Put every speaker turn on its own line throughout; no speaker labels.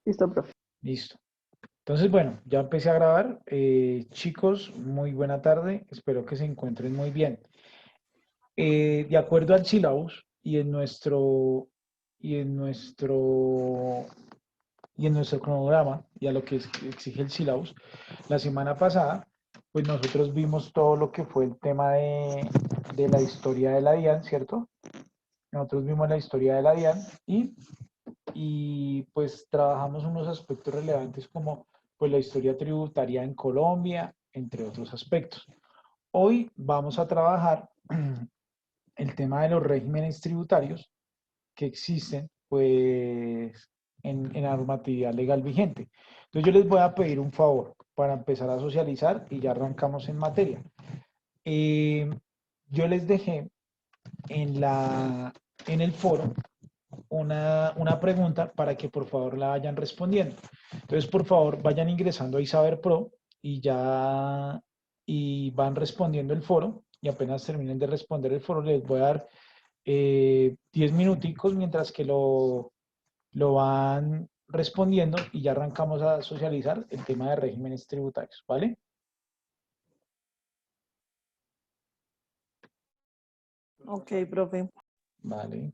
Listo, profe.
Listo. Entonces, bueno, ya empecé a grabar. Chicos, muy buena tarde. Espero que se encuentren muy bien. De acuerdo al syllabus y en nuestro y en nuestro cronograma y a lo que exige el syllabus, la semana pasada, pues nosotros vimos todo lo que fue el tema de la historia de la DIAN, ¿cierto? Nosotros vimos la historia de la DIAN y pues trabajamos unos aspectos relevantes como pues la historia tributaria en Colombia, entre otros aspectos. Hoy vamos a trabajar el tema de los regímenes tributarios que existen pues en la normatividad legal vigente. Entonces yo les voy a pedir un favor para empezar a socializar y ya arrancamos en materia. Eh, yo les dejé en, en el foro una pregunta para que por favor la vayan respondiendo. Entonces, por favor, vayan ingresando a Isaber Pro y ya y van respondiendo el foro y apenas terminen de responder el foro les voy a dar 10 minuticos mientras que lo van respondiendo y ya arrancamos a socializar el tema de regímenes tributarios, ¿vale?
Ok, profe.
Vale.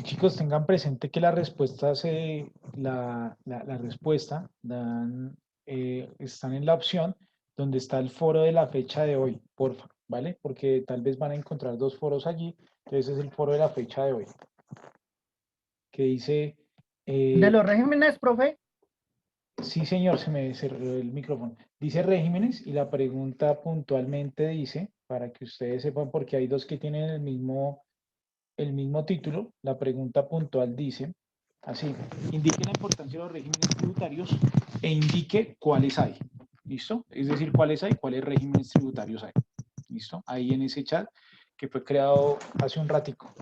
Chicos, tengan presente que la respuesta la respuesta están en la opción donde está el foro de la fecha de hoy, porfa, ¿vale? Porque tal vez van a encontrar dos foros allí. Entonces es el foro de la fecha de hoy, que dice,
De
eh,
los regímenes, profe.
sí señor, se me cerró el micrófono. Dice regímenes y la pregunta puntualmente dice, para que ustedes sepan, porque hay dos que tienen el mismo título, la pregunta puntual dice, así, indique la importancia de los regímenes tributarios e indique cuáles hay. ¿Listo? Es decir, cuáles hay, cuáles regímenes tributarios hay. ¿Listo? Ahí en ese chat que fue creado hace un ratico.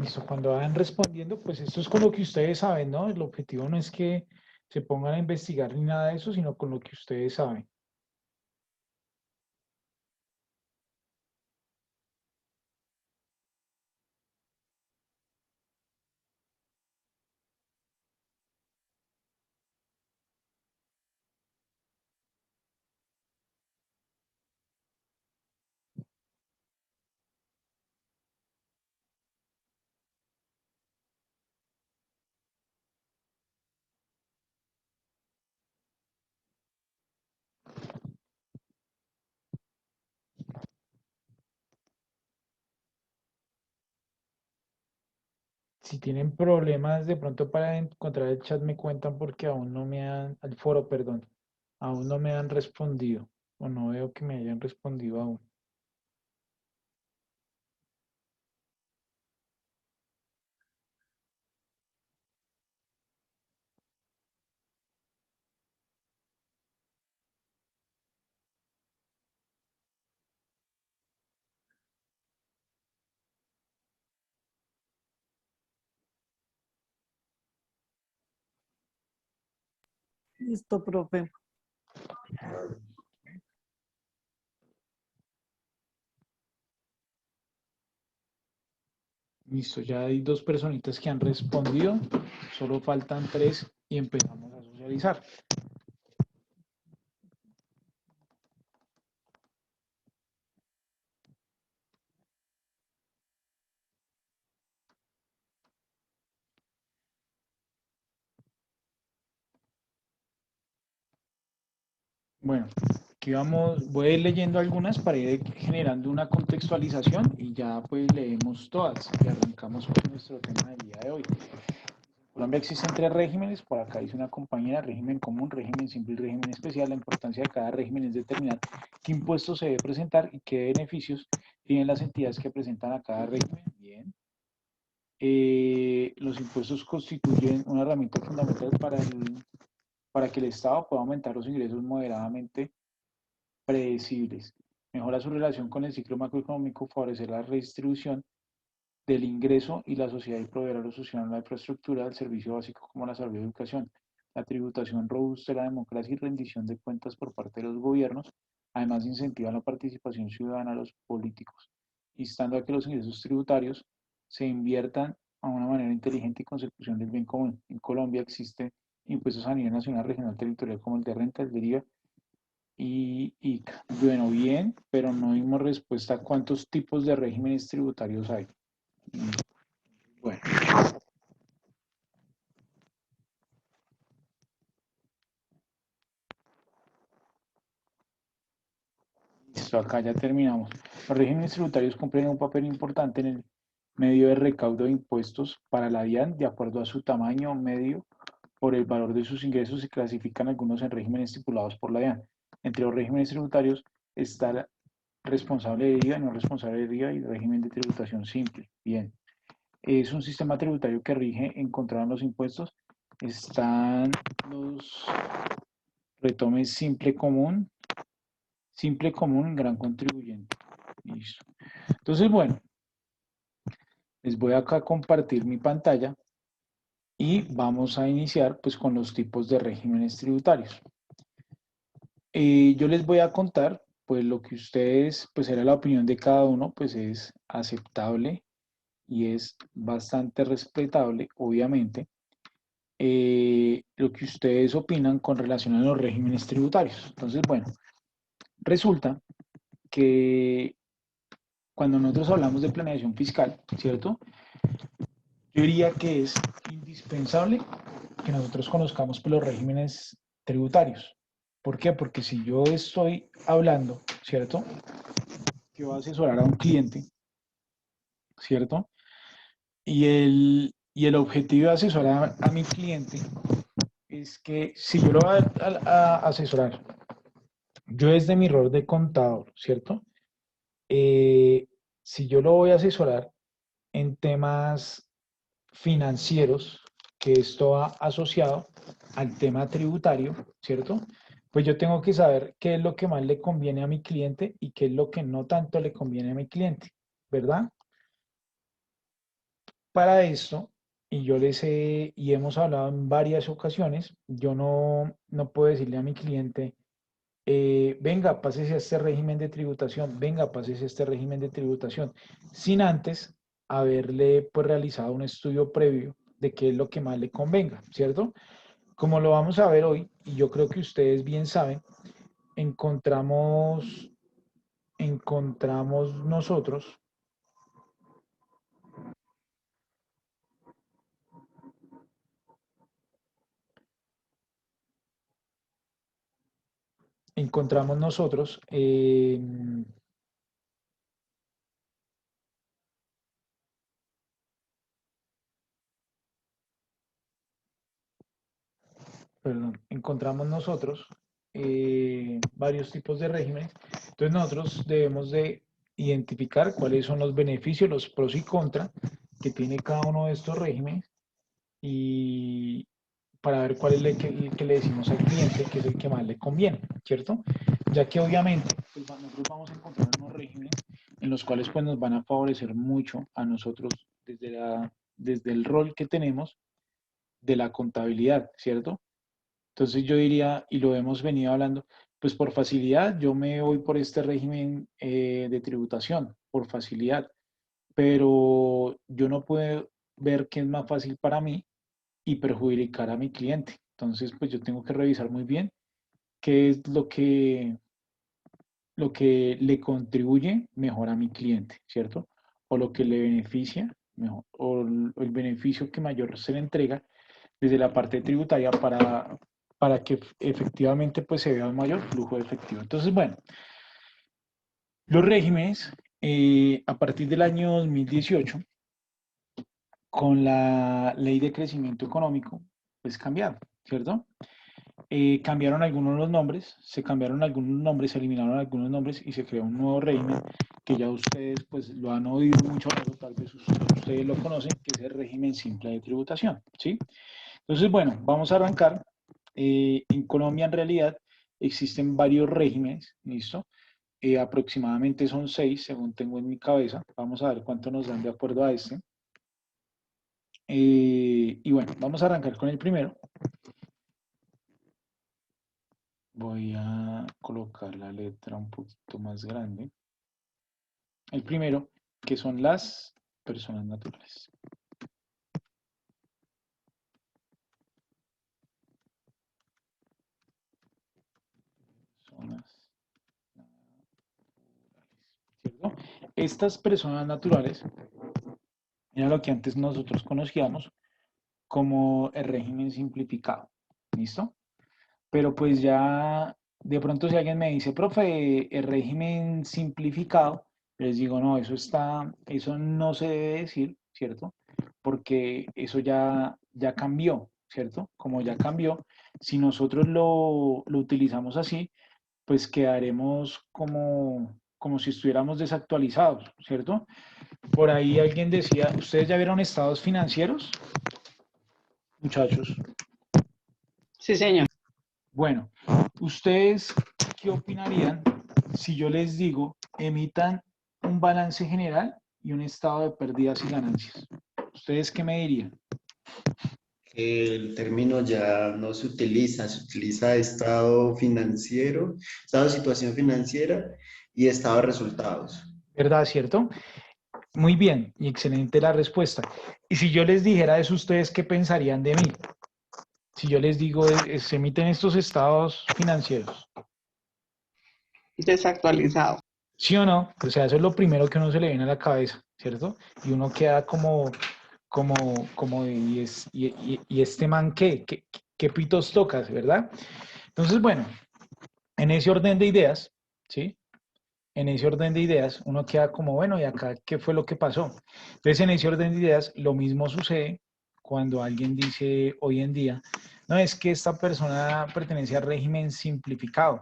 Listo, cuando vayan respondiendo, pues esto es con lo que ustedes saben, ¿no? El objetivo no es que se pongan a investigar ni nada de eso, sino con lo que ustedes saben. Si tienen problemas de pronto para encontrar el chat, me cuentan porque aún no me han, al foro, perdón, aún no me han respondido o no veo que me hayan respondido aún.
Listo, profe.
Listo, ya hay dos personitas que han respondido, solo faltan tres y empezamos a socializar. Bueno, aquí vamos, voy a ir leyendo algunas para ir generando una contextualización y ya pues leemos todas y arrancamos con nuestro tema del día de hoy. En Colombia existen tres regímenes, por acá dice una compañera, régimen común, régimen simple y régimen especial. La importancia de cada régimen es determinar qué impuestos se debe presentar y qué beneficios tienen las entidades que presentan a cada régimen. Bien. Los impuestos constituyen una herramienta fundamental para que el Estado pueda aumentar los ingresos moderadamente predecibles, mejora su relación con el ciclo macroeconómico, favorecer la redistribución del ingreso y la sociedad y proveer a los ciudadanos la infraestructura del servicio básico como la salud y educación, la tributación robusta, la democracia y rendición de cuentas por parte de los gobiernos, además incentiva la participación ciudadana a los políticos, instando a que los ingresos tributarios se inviertan a una manera inteligente y consecución del bien común. En Colombia existen impuestos a nivel nacional, regional, territorial, como el de renta, el de IVA y ICA. Bueno, bien, pero no dimos respuesta a cuántos tipos de regímenes tributarios hay. Bueno, listo, acá ya terminamos. Los regímenes tributarios cumplen un papel importante en el medio de recaudo de impuestos para la DIAN, de acuerdo a su tamaño medio por el valor de sus ingresos. Se clasifican algunos en regímenes estipulados por la DIAN. Entre los regímenes tributarios está el responsable de IVA, no responsable de IVA y régimen de tributación simple. Bien. Es un sistema tributario que rige en controlar los impuestos. Están los retomes simple común, gran contribuyente. Listo. Entonces, bueno, les voy acá a compartir mi pantalla y vamos a iniciar pues con los tipos de regímenes tributarios. Yo les voy a contar pues lo que ustedes, pues era la opinión de cada uno, pues es aceptable y es bastante respetable, obviamente. Lo que ustedes opinan con relación a los regímenes tributarios. Entonces, bueno, resulta que cuando nosotros hablamos de planeación fiscal, ¿cierto? Yo diría que es indispensable que nosotros conozcamos pues, los regímenes tributarios. ¿Por qué? Porque si yo estoy hablando, ¿cierto? Que voy a asesorar a un cliente, ¿cierto? Y el objetivo de asesorar a mi cliente es que si yo lo voy a asesorar, yo desde mi rol de contador, ¿cierto? Si yo lo voy a asesorar en temas financieros, que esto va asociado al tema tributario, ¿cierto? Pues yo tengo que saber qué es lo que más le conviene a mi cliente y qué es lo que no tanto le conviene a mi cliente, ¿verdad? para esto, y yo les he, y hemos hablado en varias ocasiones, yo no puedo decirle a mi cliente, venga, pásese a este régimen de tributación, venga, pásese a este régimen de tributación, sin antes haberle pues realizado un estudio previo de qué es lo que más le convenga, ¿cierto? Como lo vamos a ver hoy, y yo creo que ustedes bien saben, encontramos, encontramos nosotros, encontramos nosotros, perdón, encontramos nosotros varios tipos de regímenes. Entonces nosotros debemos de identificar cuáles son los beneficios, los pros y contras que tiene cada uno de estos regímenes y para ver cuál es el que le decimos al cliente que es el que más le conviene, ¿cierto? Ya que obviamente pues, nosotros vamos a encontrar unos regímenes en los cuales pues, nos van a favorecer mucho a nosotros desde el rol que tenemos de la contabilidad, ¿cierto? Entonces yo diría, y lo hemos venido hablando, pues por facilidad yo me voy por este régimen de tributación, por facilidad, pero yo no puedo ver qué es más fácil para mí y perjudicar a mi cliente. Entonces pues yo tengo que revisar muy bien qué es lo que le contribuye mejor a mi cliente, ¿cierto? O lo que le beneficia mejor, o el beneficio que mayor se le entrega desde la parte tributaria para que efectivamente pues, se vea un mayor flujo de efectivo. Entonces, bueno, los regímenes a partir del año 2018, con la ley de crecimiento económico, pues cambiaron, ¿cierto? Cambiaron algunos los nombres, se cambiaron algunos nombres, se eliminaron algunos nombres y se creó un nuevo régimen que ya ustedes pues lo han oído mucho, tal vez ustedes lo conocen, que es el régimen simple de tributación, ¿sí? Entonces, bueno, vamos a arrancar. En Colombia, en realidad, existen varios regímenes, ¿listo? Aproximadamente son 6, según tengo en mi cabeza. Vamos a ver cuánto nos dan de acuerdo a este. Y bueno, vamos a arrancar con el primero. Voy a colocar la letra un poquito más grande. El primero, que son las personas naturales. Personas ¿cierto? Estas personas naturales era lo que antes nosotros conocíamos como el régimen simplificado. ¿Listo? Pero pues ya de pronto si alguien me dice, profe, el régimen simplificado, les digo, no, eso no se debe decir, ¿cierto? Porque eso ya cambió, ¿cierto? Como ya cambió, si nosotros lo utilizamos así, pues quedaremos como si estuviéramos desactualizados, ¿cierto? Por ahí alguien decía, ¿ustedes ya vieron estados financieros, muchachos?
Sí, señor.
Bueno, ¿ustedes qué opinarían si yo les digo emitan un balance general y un estado de pérdidas y ganancias? ¿Ustedes qué me dirían?
El término ya no se utiliza estado financiero, estado de situación financiera y estado de resultados.
¿Verdad, cierto? Muy bien y excelente la respuesta. Y si yo les dijera eso, ¿ustedes qué pensarían de mí? Si yo les digo, se emiten estos estados financieros,
Desactualizado.
¿sí o no? O sea, eso es lo primero que a uno se le viene a la cabeza, ¿cierto? Y uno queda como, y este man, ¿qué pitos tocas, verdad? Entonces, bueno, en ese orden de ideas, ¿sí? En ese orden de ideas, uno queda como, bueno, ¿y acá qué fue lo que pasó? Entonces, en ese orden de ideas, lo mismo sucede cuando alguien dice hoy en día, no, es que esta persona pertenece al régimen simplificado.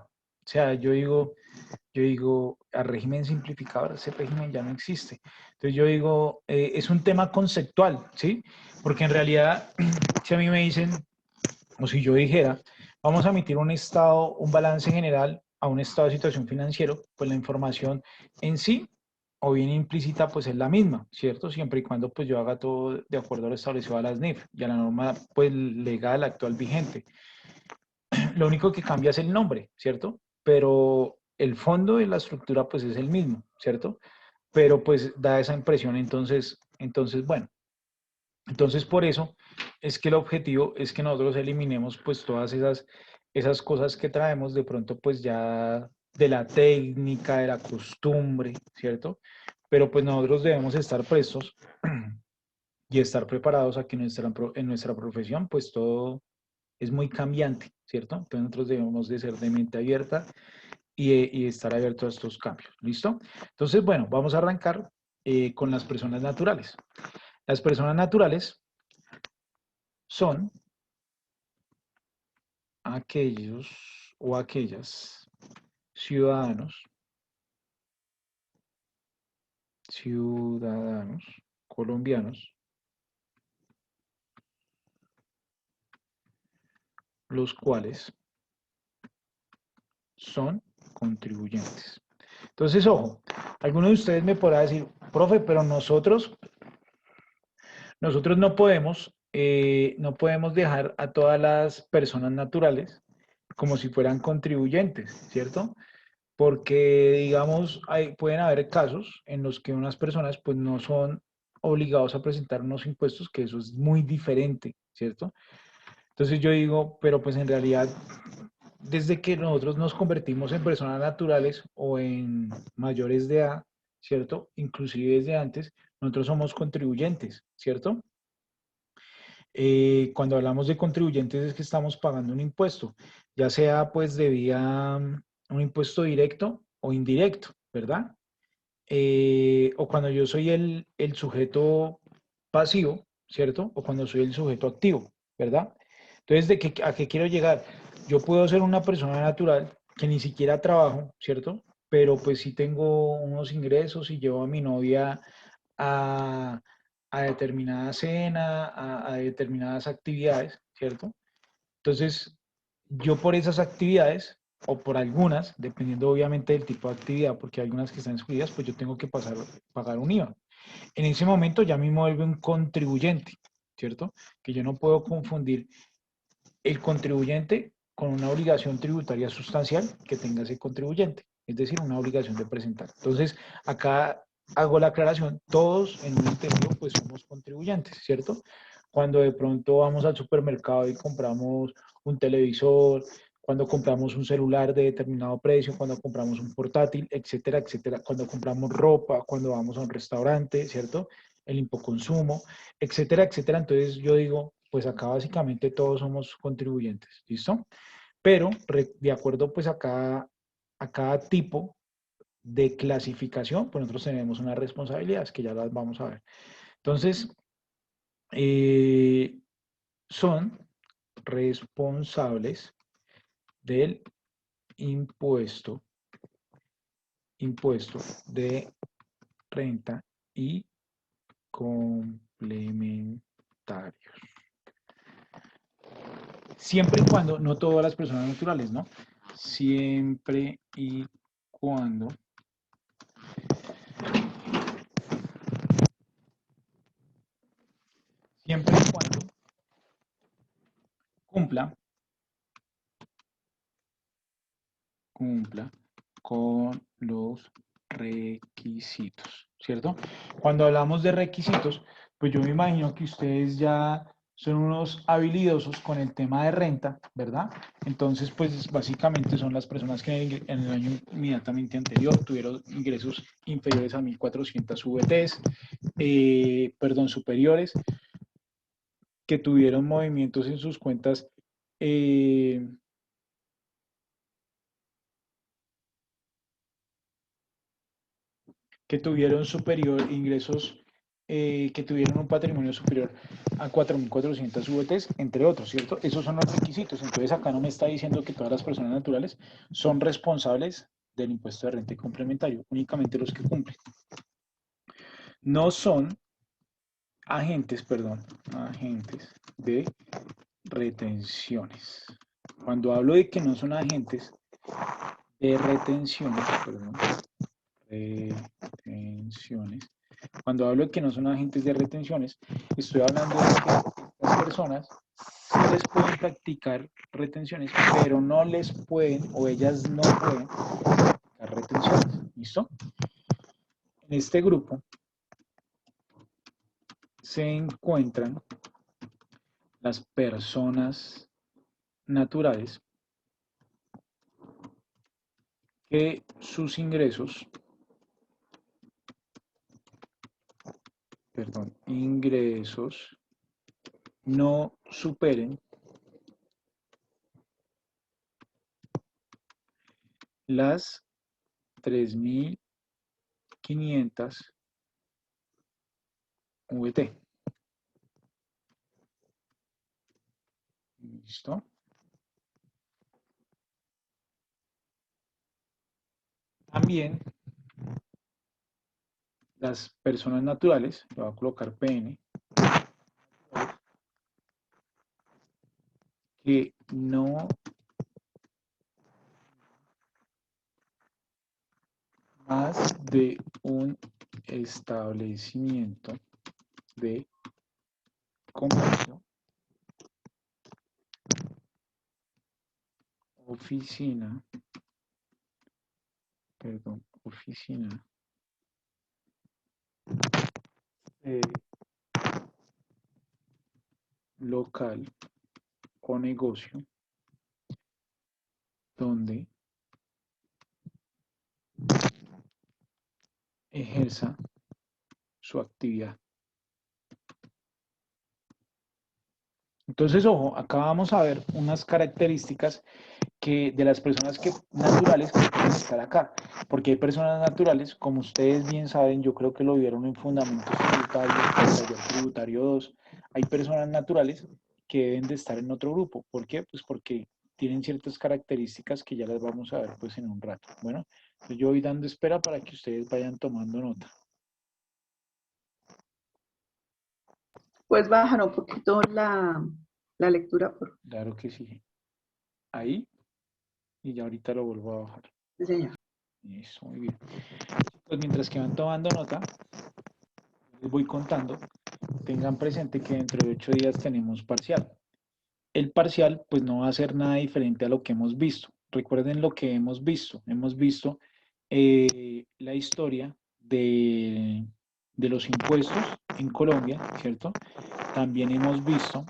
O sea, yo digo, al régimen simplificado, ese régimen ya no existe. Entonces yo digo, es un tema conceptual, ¿sí? Porque en realidad, si a mí me dicen, o si yo dijera, vamos a emitir un estado, un balance general a un estado de situación financiero, pues la información en sí o bien implícita, pues es la misma, ¿cierto? Siempre y cuando pues yo haga todo de acuerdo a lo establecido a las NIF y a la norma pues legal actual vigente. Lo único que cambia es el nombre, ¿cierto? Pero el fondo de la estructura pues es el mismo, ¿cierto? Pero pues da esa impresión, entonces bueno. Entonces por eso es que el objetivo es que nosotros eliminemos pues todas esas cosas que traemos de pronto pues ya de la técnica, de la costumbre, ¿cierto? Pero pues nosotros debemos estar prestos y estar preparados a que en nuestra profesión pues todo es muy cambiante, ¿cierto? Entonces nosotros debemos de ser de mente abierta y estar abiertos a estos cambios, ¿listo? Entonces, bueno, vamos a arrancar con las personas naturales. Las personas naturales son aquellos o aquellas ciudadanos colombianos, los cuales son contribuyentes. Entonces, ojo, alguno de ustedes me podrá decir, profe, pero nosotros no podemos dejar a todas las personas naturales como si fueran contribuyentes, ¿cierto? Porque, digamos, pueden haber casos en los que unas personas pues no son obligados a presentar unos impuestos, que eso es muy diferente, ¿cierto? Entonces yo digo, pero pues en realidad, desde que nosotros nos convertimos en personas naturales o en mayores de edad, ¿cierto? Inclusive desde antes, nosotros somos contribuyentes, ¿cierto? Cuando hablamos de contribuyentes es que estamos pagando un impuesto, ya sea pues de vía un impuesto directo o indirecto, ¿verdad? O cuando yo soy el sujeto pasivo, ¿cierto? O cuando soy el sujeto activo, ¿verdad? Entonces, ¿a qué quiero llegar? Yo puedo ser una persona natural que ni siquiera trabajo, ¿cierto? Pero pues sí tengo unos ingresos y llevo a mi novia a, a determinada cena, a determinadas actividades, ¿cierto? Entonces, yo por esas actividades, o por algunas, dependiendo obviamente del tipo de actividad, porque hay algunas que están excluidas, pues yo tengo que pagar un IVA. En ese momento ya me vuelve un contribuyente, ¿cierto? Que yo no puedo confundir el contribuyente con una obligación tributaria sustancial que tenga ese contribuyente, es decir, una obligación de presentar. Entonces, acá hago la aclaración, todos en un entendido pues somos contribuyentes, ¿cierto? Cuando de pronto vamos al supermercado y compramos un televisor, cuando compramos un celular de determinado precio, cuando compramos un portátil, etcétera, etcétera, cuando compramos ropa, cuando vamos a un restaurante, ¿cierto? El impoconsumo, etcétera, etcétera. Entonces yo digo, pues acá básicamente todos somos contribuyentes, ¿listo? Pero de acuerdo pues a cada tipo de clasificación, pues nosotros tenemos unas responsabilidades que ya las vamos a ver. Entonces, son responsables del impuesto de renta y complementarios. Siempre y cuando, no todas las personas naturales, ¿no? Siempre y cuando cumpla con los requisitos, ¿cierto? Cuando hablamos de requisitos, pues yo me imagino que ustedes ya son unos habilidosos con el tema de renta, ¿verdad? Entonces, pues básicamente son las personas que en el año inmediatamente anterior tuvieron ingresos inferiores a 1.400 VTs, superiores, que tuvieron movimientos en sus cuentas que tuvieron ingresos, que tuvieron un patrimonio superior a 4.400 VTs, entre otros, ¿cierto? Esos son los requisitos. Entonces acá no me está diciendo que todas las personas naturales son responsables del impuesto de renta y complementario, únicamente los que cumplen. No son agentes de retenciones. Cuando hablo de que no son agentes de retenciones, retenciones, retenciones. Cuando hablo de que no son agentes de retenciones, estoy hablando de que estas personas sí les pueden practicar retenciones, pero no les pueden, o ellas no pueden practicar retenciones. ¿Listo? En este grupo se encuentran las personas naturales que sus ingresos, ingresos no superen las 3.500 VT. ¿Listo? También las personas naturales, le voy a colocar PN, que no más de un establecimiento de comercio, oficina local o negocio donde ejerza su actividad. Entonces, ojo, acá vamos a ver unas características que de las personas naturales que pueden estar acá, porque hay personas naturales, como ustedes bien saben, yo creo que lo vieron en Fundamentos Tributarios, taller tributario 2, hay personas naturales que deben de estar en otro grupo. ¿Por qué? Pues porque tienen ciertas características que ya las vamos a ver pues en un rato. Bueno, entonces yo voy dando espera para que ustedes vayan tomando nota.
Puedes bajar un poquito la lectura, por
Claro que sí. Ahí, y ya ahorita lo vuelvo a bajar.
Sí, señor.
Eso, muy bien. Pues mientras que van tomando nota, les voy contando, tengan presente que dentro de 8 días tenemos parcial. El parcial pues no va a ser nada diferente a lo que hemos visto. Recuerden lo que hemos visto. Hemos visto la historia de los impuestos en Colombia, ¿cierto? También hemos visto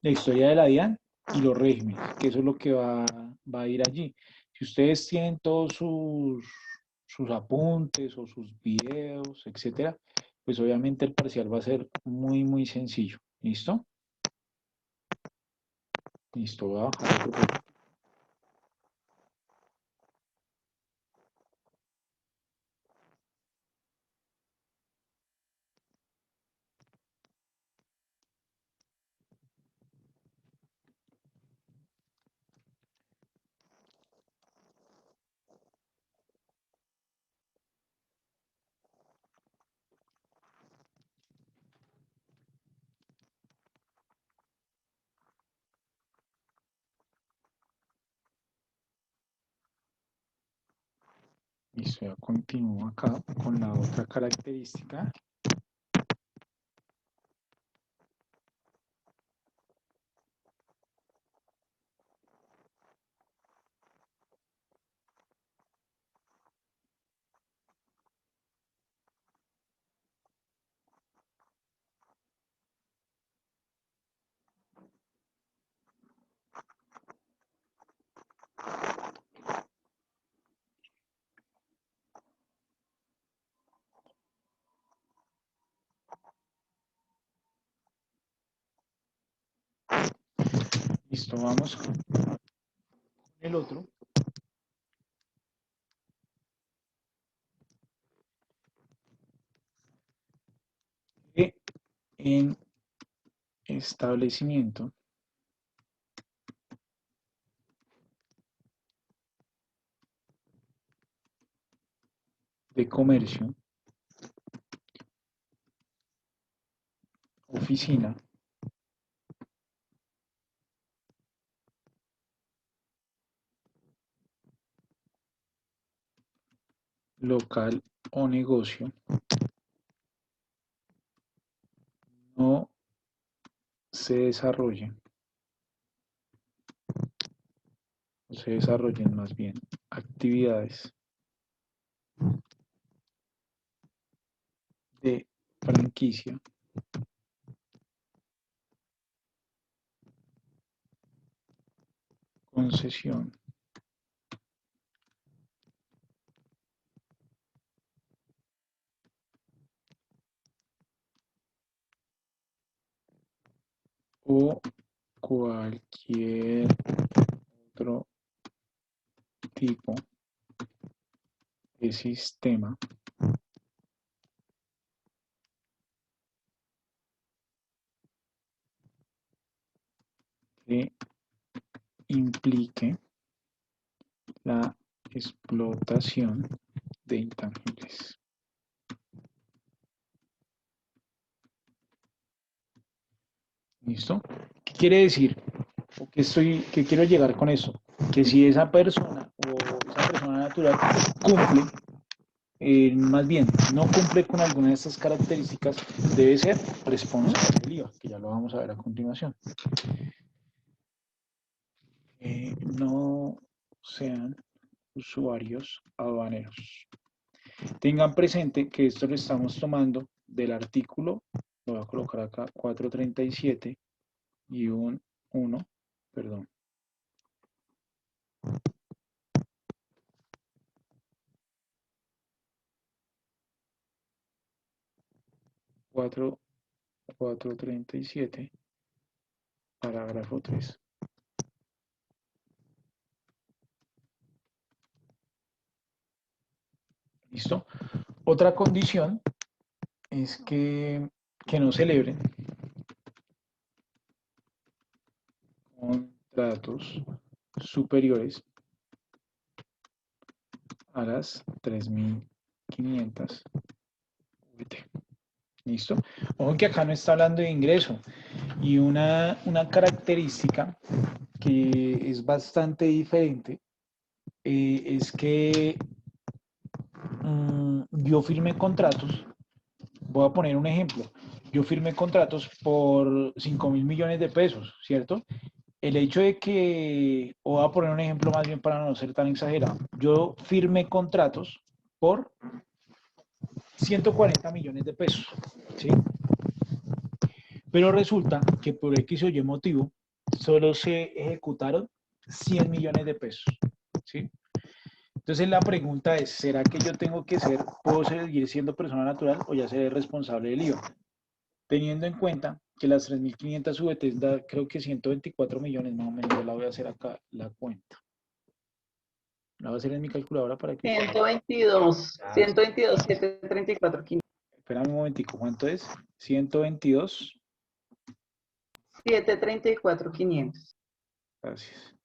la historia de la DIAN y los regímenes, que eso es lo que va a ir allí. Si ustedes tienen todos sus apuntes o sus videos, etcétera, pues obviamente el parcial va a ser muy, muy sencillo. ¿Listo? Listo, voy a bajar otro poco. Listo, ya continúo acá con la otra característica. Listo, vamos con el otro. Que en establecimiento de comercio, oficina, local o negocio no se desarrollen, o se desarrollen más bien actividades de franquicia concesión o cualquier otro tipo de sistema que implique la explotación de intangibles. ¿Listo? ¿Qué quiere decir? ¿O qué quiero llegar con eso? Que si esa persona o esa persona natural cumple, más bien, no cumple con alguna de estas características, debe ser responsable del IVA, que ya lo vamos a ver a continuación. No sean usuarios aduaneros. Tengan presente que esto lo estamos tomando del artículo, lo voy a colocar acá, 437 y un 1, perdón. 437, parágrafo 3. ¿Listo? Otra condición es que no celebren contratos superiores a las 3.500 VT. ¿Listo? Ojo que acá no está hablando de ingreso. Y una característica que es bastante diferente es que yo firmé contratos, voy a poner un ejemplo, yo firmé contratos por 5.000 millones de pesos, ¿cierto? El hecho de que, o voy a poner un ejemplo más bien para no ser tan exagerado, yo firmé contratos por 140 millones de pesos, ¿sí? Pero resulta que por X o Y motivo solo se ejecutaron 100 millones de pesos, ¿sí? Entonces la pregunta es, ¿será que yo puedo seguir siendo persona natural o ya seré responsable del IVA? Teniendo en cuenta que las 3.500 VTs da creo que 124 millones más o menos, yo la voy a hacer acá la cuenta. La voy a hacer en mi calculadora para que...
122, 734, 500.
Espérame un momentico, ¿cuánto es? 122.
734, 500.
Gracias.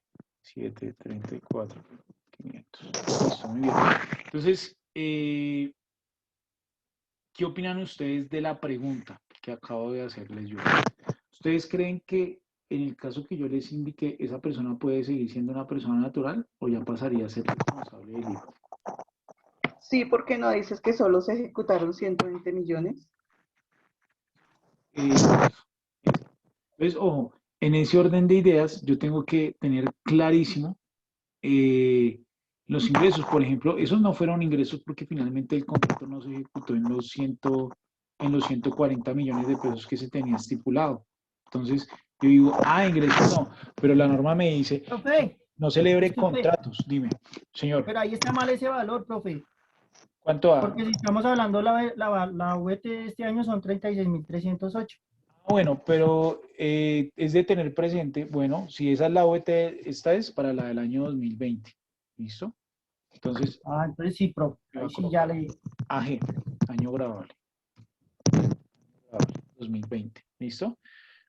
734, 500. Listo, muy bien. Entonces, ¿qué opinan ustedes de la pregunta que acabo de hacerles yo? ¿Ustedes creen que en el caso que yo les indique, esa persona puede seguir siendo una persona natural o ya pasaría a ser responsable del IVA?
Sí, porque no dices que solo se ejecutaron 120 millones.
Entonces, ojo, en ese orden de ideas, yo tengo que tener clarísimo los ingresos. Por ejemplo, esos no fueron ingresos porque finalmente el contrato no se ejecutó en los 140 millones de pesos que se tenía estipulado. Entonces, yo digo, ingresos no, pero la norma me dice,
Profe,
no celebre
disculpe,
contratos. Dime, señor,
pero ahí está mal ese valor, profe.
¿cuánto va?
Porque si estamos hablando, la VT de este año son 36.308.
Bueno, pero es de tener presente, bueno, si esa es la OET, esta es para la del año 2020, ¿listo? Entonces,
Entonces sí, profe. Ahí sí ya le...
AG, año grabable, 2020, ¿listo?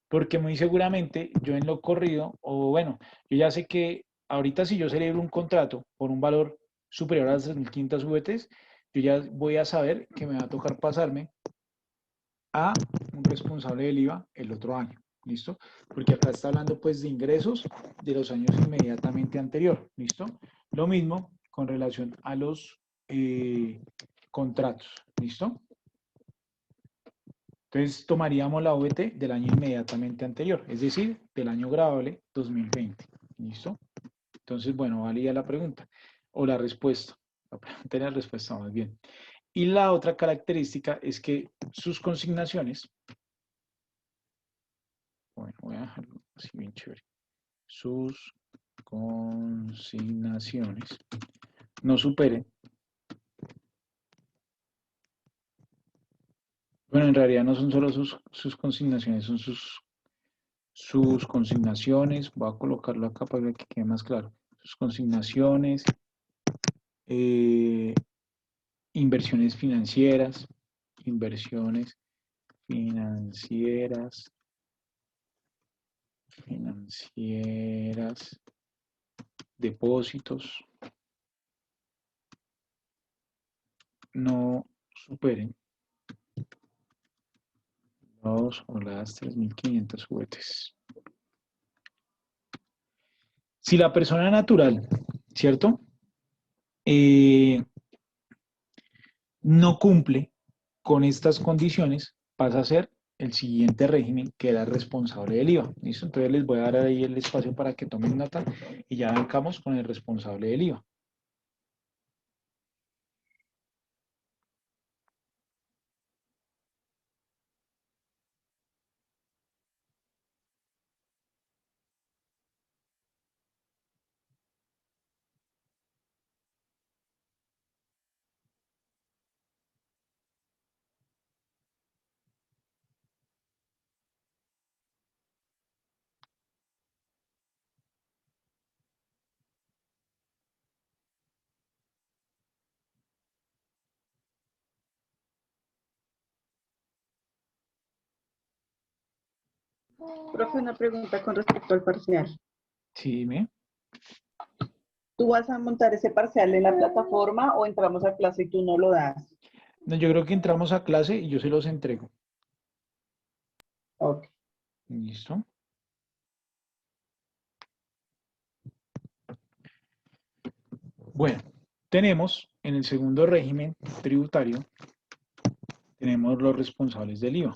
Porque muy seguramente yo en lo corrido, o bueno, yo ya sé que ahorita si yo celebro un contrato por un valor superior a las 3.500 VTs, yo ya voy a saber que me va a tocar pasarme a un responsable del IVA el otro año, ¿listo? Porque acá está hablando pues de ingresos de los años inmediatamente anterior, ¿listo? Lo mismo con relación a los contratos. ¿Listo? Entonces tomaríamos la OVT del año inmediatamente anterior, es decir, del año grabable 2020. ¿Listo? Entonces, bueno, valía la pregunta o la respuesta. La pregunta y la respuesta, más bien. Y la otra característica es que sus consignaciones, bueno, voy a dejarlo así bien chévere, sus consignaciones no superen, bueno, en realidad no son solo sus consignaciones, son sus consignaciones, voy a colocarlo acá para que quede más claro, sus consignaciones, inversiones financieras, inversiones financieras, depósitos, no superen los o las 3.500 VTs. Si la persona natural, ¿cierto? No cumple con estas condiciones, pasa a ser el siguiente régimen que era responsable del IVA. ¿Listo? Entonces les voy a dar ahí el espacio para que tomen nota y ya arrancamos con el responsable del IVA.
Profe, una pregunta con respecto al parcial.
Sí, dime.
¿Tú vas a montar ese parcial en la plataforma o entramos a clase y tú no lo das?
No, yo creo que entramos a clase y yo se los entrego.
Ok.
¿Listo? Bueno, tenemos en el segundo régimen tributario, tenemos los responsables del IVA.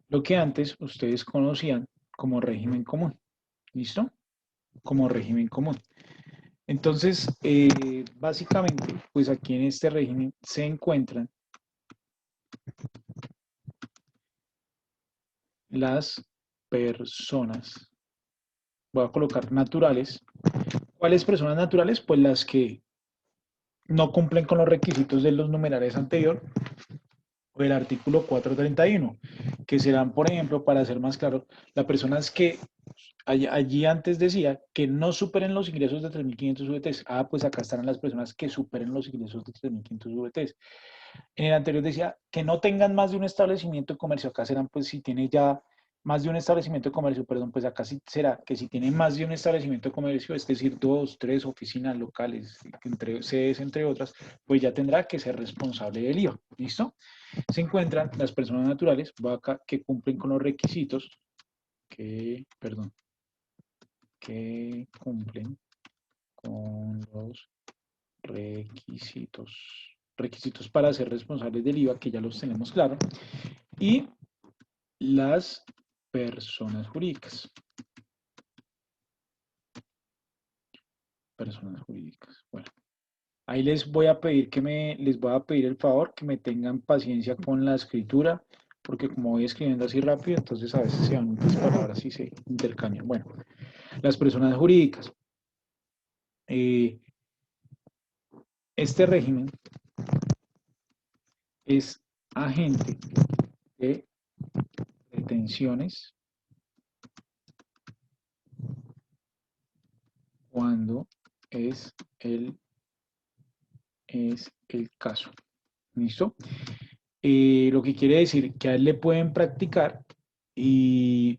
Lo que antes ustedes conocían como régimen común. ¿Listo? Como régimen común. Entonces, básicamente, pues aquí en este régimen se encuentran las personas, voy a colocar naturales. ¿Cuáles personas naturales? Pues las que no cumplen con los requisitos de los numerales anterior o del artículo 431, que serán, por ejemplo, para ser más claro, las personas que allí antes decía que no superen los ingresos de 3.500 VTs. Ah, pues acá estarán las personas que superen los ingresos de 3.500 VTs. En el anterior decía que no tengan más de un establecimiento de comercio. Acá serán, pues, si tiene ya más de un establecimiento de comercio, perdón, pues acá sí será que si tiene más de un establecimiento de comercio, es decir, 2, 3 oficinas locales, sedes, entre otras, pues ya tendrá que ser responsable del IVA. ¿Listo? Se encuentran las personas naturales, acá, que cumplen con los requisitos, que cumplen con los requisitos para ser responsables del IVA, que ya los tenemos claro, y las personas jurídicas. Personas jurídicas. Bueno, ahí les voy a pedir les voy a pedir el favor que me tengan paciencia con la escritura, porque como voy escribiendo así rápido, entonces a veces se van muchas palabras y se intercambian. Bueno, las personas jurídicas. Este régimen es agente de retenciones cuando es el caso. ¿Listo? Lo que quiere decir que a él le pueden practicar,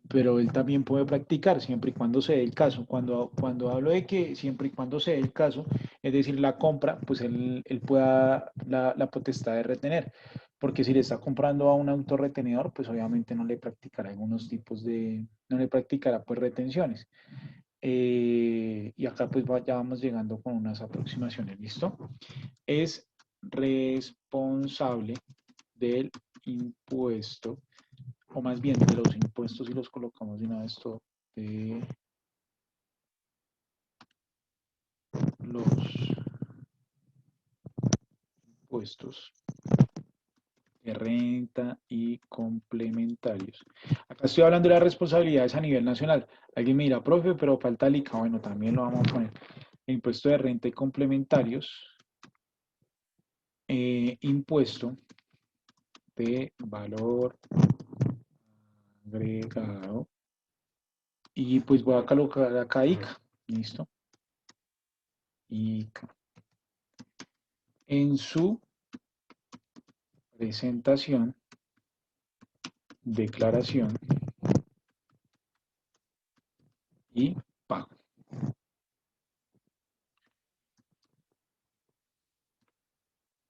pero él también puede practicar siempre y cuando se dé el caso. Cuando hablo de que siempre y cuando se dé el caso, es decir, la compra, pues él pueda la potestad de retener. Porque si le está comprando a un autorretenedor, pues obviamente no le practicará algunos tipos no le practicará pues retenciones. y acá pues ya vamos llegando con unas aproximaciones, ¿listo? Es responsable del impuesto, o más bien de los impuestos, y los colocamos de una vez todo, de los impuestos de renta y complementarios. Acá estoy hablando de las responsabilidades a nivel nacional. Alguien me dirá, profe, pero falta el ICA. Bueno, también lo vamos a poner. El impuesto de renta y complementarios, impuesto de valor agregado, y pues voy a colocar acá ICA, ¿listo? ICA. En su presentación, declaración y pago.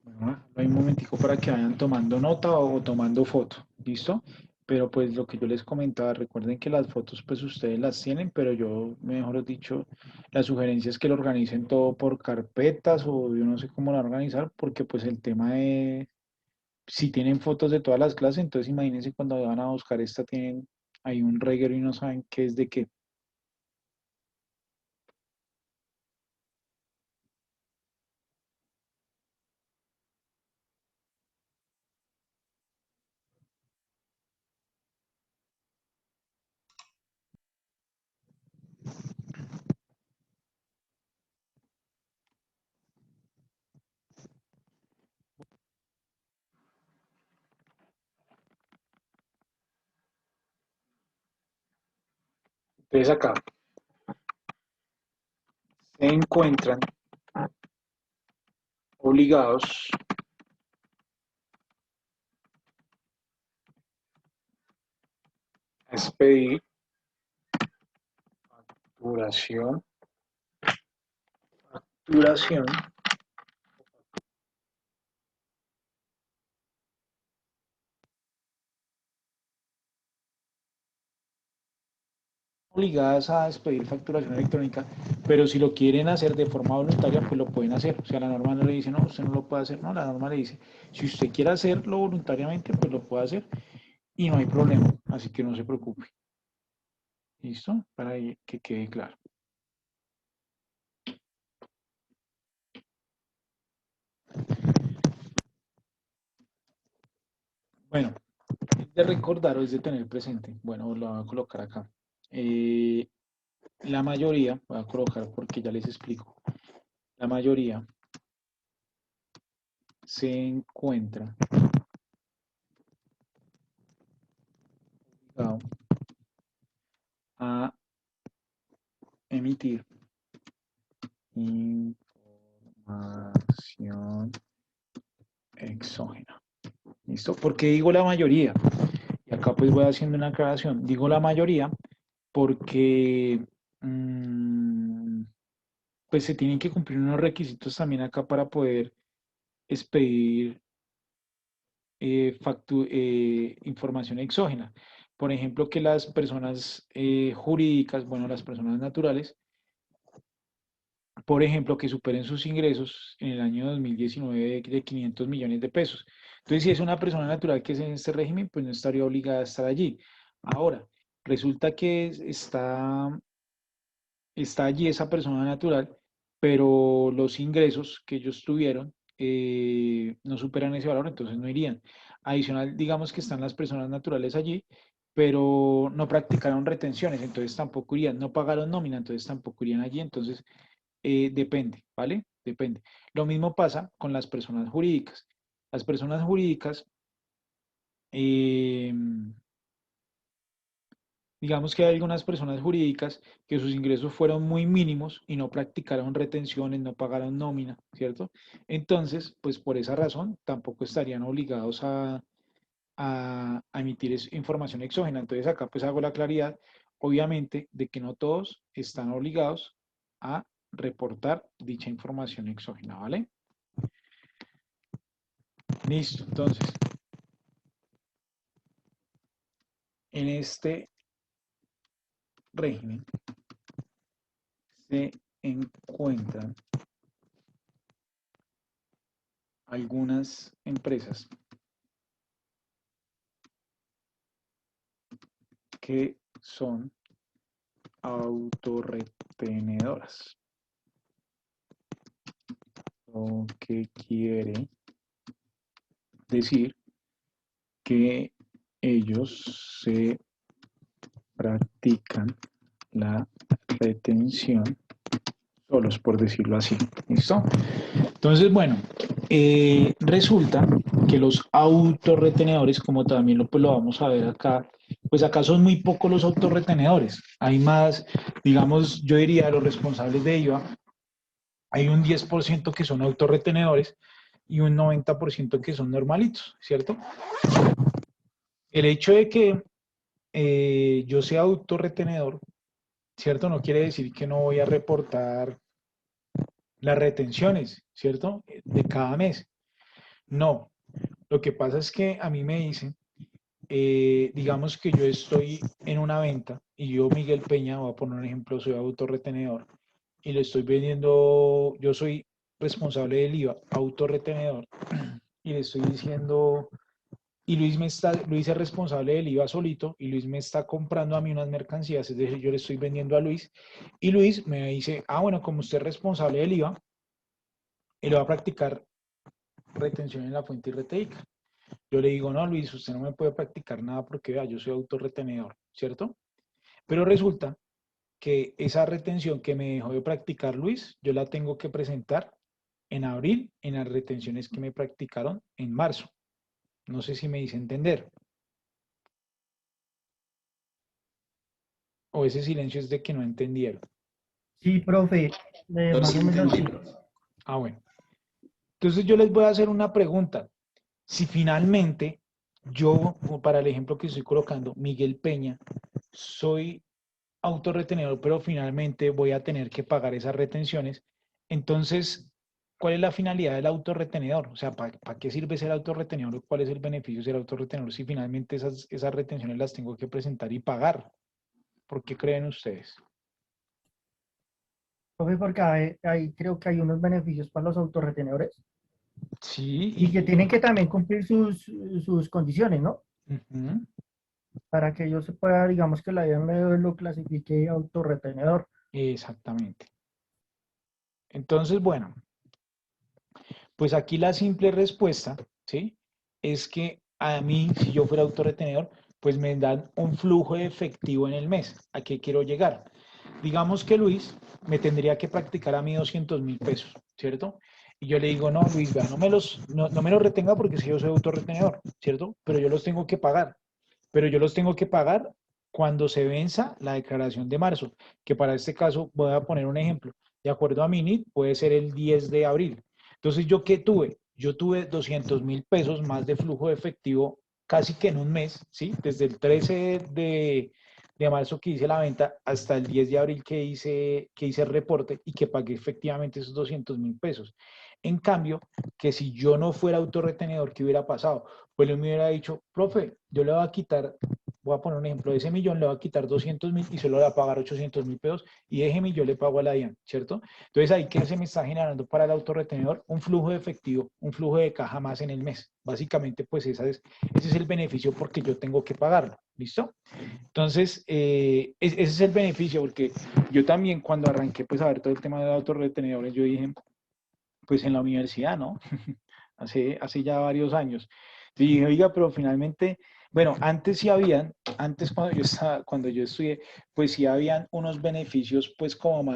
Bueno, hay un momentico para que vayan tomando nota o tomando foto, ¿listo? Pero pues lo que yo les comentaba, recuerden que las fotos pues ustedes las tienen, pero yo, mejor dicho, la sugerencia es que lo organicen todo por carpetas o yo no sé cómo lo van a organizar, porque pues el tema de, si tienen fotos de todas las clases, entonces imagínense cuando van a buscar esta, tienen ahí un reguero y no saben qué es de qué. Entonces acá se encuentran obligados a expedir duración, duración obligadas a expedir facturación electrónica, pero si lo quieren hacer de forma voluntaria, pues lo pueden hacer. O sea, la norma no le dice, no, usted no lo puede hacer, no, la norma le dice, si usted quiere hacerlo voluntariamente, pues lo puede hacer y no hay problema, así que no se preocupe. ¿Listo? Para que quede claro. Bueno, es de recordar o es de tener presente. Bueno, lo voy a colocar acá. La mayoría, voy a colocar porque ya les explico, la mayoría se encuentra obligado a emitir información exógena. ¿Listo? ¿Por qué digo la mayoría? Y acá pues voy haciendo una aclaración. Digo la mayoría porque pues se tienen que cumplir unos requisitos también acá para poder expedir información exógena. Por ejemplo, que las personas jurídicas, bueno, las personas naturales, por ejemplo, que superen sus ingresos en el año 2019 de 500 millones de pesos. Entonces, si es una persona natural que es en este régimen, pues no estaría obligada a estar allí. Ahora, resulta que está allí esa persona natural, pero los ingresos que ellos tuvieron no superan ese valor, entonces no irían. Adicional, digamos que están las personas naturales allí, pero no practicaron retenciones, entonces tampoco irían, no pagaron nómina, entonces tampoco irían allí, entonces depende, ¿vale? Depende. Lo mismo pasa con las personas jurídicas. Las personas jurídicas, eh, digamos que hay algunas personas jurídicas que sus ingresos fueron muy mínimos y no practicaron retenciones, no pagaron nómina, ¿cierto? Entonces, pues por esa razón tampoco estarían obligados a emitir información exógena. Entonces acá pues hago la claridad, obviamente, de que no todos están obligados a reportar dicha información exógena, ¿vale? Listo, entonces, en este régimen se encuentran algunas empresas que son autorretenedoras. Lo que quiere decir que ellos se practican la retención solos, por decirlo así. ¿Listo? Entonces, bueno, resulta que los autorretenedores, como también lo vamos a ver acá, pues acá son muy pocos los autorretenedores. Hay más, digamos, yo diría los responsables de IVA, hay un 10% que son autorretenedores y un 90% que son normalitos, ¿cierto? El hecho de que yo sea autorretenedor, ¿cierto? No quiere decir que no voy a reportar las retenciones, ¿cierto? De cada mes. No. Lo que pasa es que a mí me dicen, digamos que yo estoy en una venta y yo, Miguel Peña, voy a poner un ejemplo, soy autorretenedor y le estoy vendiendo, yo soy responsable del IVA, autorretenedor, y le estoy diciendo, y Luis es responsable del IVA solito, y Luis me está comprando a mí unas mercancías, es decir, yo le estoy vendiendo a Luis, y Luis me dice, bueno, como usted es responsable del IVA, él va a practicar retención en la fuente y reteica. Yo le digo, no, Luis, usted no me puede practicar nada porque vea, yo soy autorretenedor, ¿cierto? Pero resulta que esa retención que me dejó de practicar Luis, yo la tengo que presentar en abril en las retenciones que me practicaron en marzo. No sé si me hice entender. O ese silencio es de que no entendieron.
Sí, profe,
No,
más
sí
o menos sí.
entendimos.
Bueno. Entonces yo les voy a hacer una pregunta. Si finalmente yo, para el ejemplo que estoy colocando, Miguel Peña, soy autorretenedor, pero finalmente voy a tener que pagar esas retenciones, entonces, ¿cuál es la finalidad del autorretenedor? O sea, ¿para qué sirve ser autorretenedor? ¿Cuál es el beneficio de ser autorretenedor si finalmente esas retenciones las tengo que presentar y pagar? ¿Por qué creen ustedes?
Profe, porque ahí creo que hay unos beneficios para los autorretenedores
Sí,
y que tienen que también cumplir sus condiciones, ¿no?
ujú,
Para que yo se pueda, digamos que la DIAN lo clasifique autorretenedor.
exactamente. Entonces, bueno, pues aquí la simple respuesta, ¿sí? Es que a mí, si yo fuera autorretenedor, pues me dan un flujo de efectivo en el mes. ¿A qué quiero llegar? Digamos que Luis me tendría que practicar a mí 200.000 pesos, ¿cierto? Y yo le digo, no, Luis, vea, no me los retenga porque si yo soy autorretenedor, ¿cierto? Pero yo los tengo que pagar. Pero yo los tengo que pagar cuando se venza la declaración de marzo, que para este caso voy a poner un ejemplo. De acuerdo a mi NIT, puede ser el 10 de abril. Entonces, ¿yo qué tuve? Yo tuve 200.000 pesos más de flujo de efectivo casi que en un mes, ¿sí? Desde el 13 de marzo que hice la venta hasta el 10 de abril que hice el reporte y que pagué efectivamente esos 200.000 pesos. En cambio, que si yo no fuera autorretenedor, ¿qué hubiera pasado? Pues él me hubiera dicho, profe, yo le voy a quitar, voy a poner un ejemplo, de ese millón le voy a quitar 200.000 y solo le voy a pagar 800.000 pesos y déjeme yo le pago a la DIAN, ¿cierto? Entonces ahí que se me está generando para el autorretenedor un flujo de efectivo, un flujo de caja más en el mes. Básicamente, pues ese es el beneficio porque yo tengo que pagarlo, ¿listo? Entonces, ese es el beneficio porque yo también cuando arranqué pues a ver todo el tema de autorretenedores, yo dije, pues en la universidad, ¿no? hace ya varios años. Y dije, oiga, pero finalmente, bueno, antes sí habían, antes cuando yo estudié, pues sí habían unos beneficios, pues como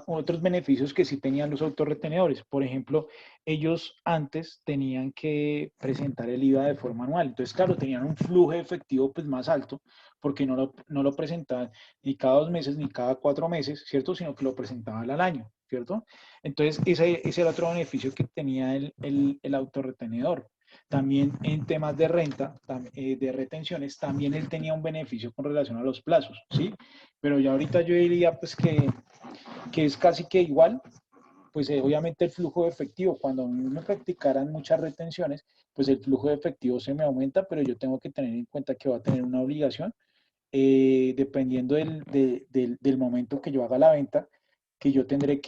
otros beneficios que sí tenían los autorretenedores. Por ejemplo, ellos antes tenían que presentar el IVA de forma anual. Entonces, claro, tenían un flujo de efectivo pues más alto porque no lo presentaban ni cada 2 meses ni cada 4 meses, ¿cierto? Sino que lo presentaban al año, ¿cierto? Entonces, ese era otro beneficio que tenía el autorretenedor. También en temas de renta, de retenciones, también él tenía un beneficio con relación a los plazos, ¿sí? Pero ya ahorita yo diría pues que es casi que igual, pues obviamente el flujo de efectivo, cuando a mí me practicaran muchas retenciones, pues el flujo de efectivo se me aumenta, pero yo tengo que tener en cuenta que va a tener una obligación dependiendo del momento que yo haga la venta, que yo tendré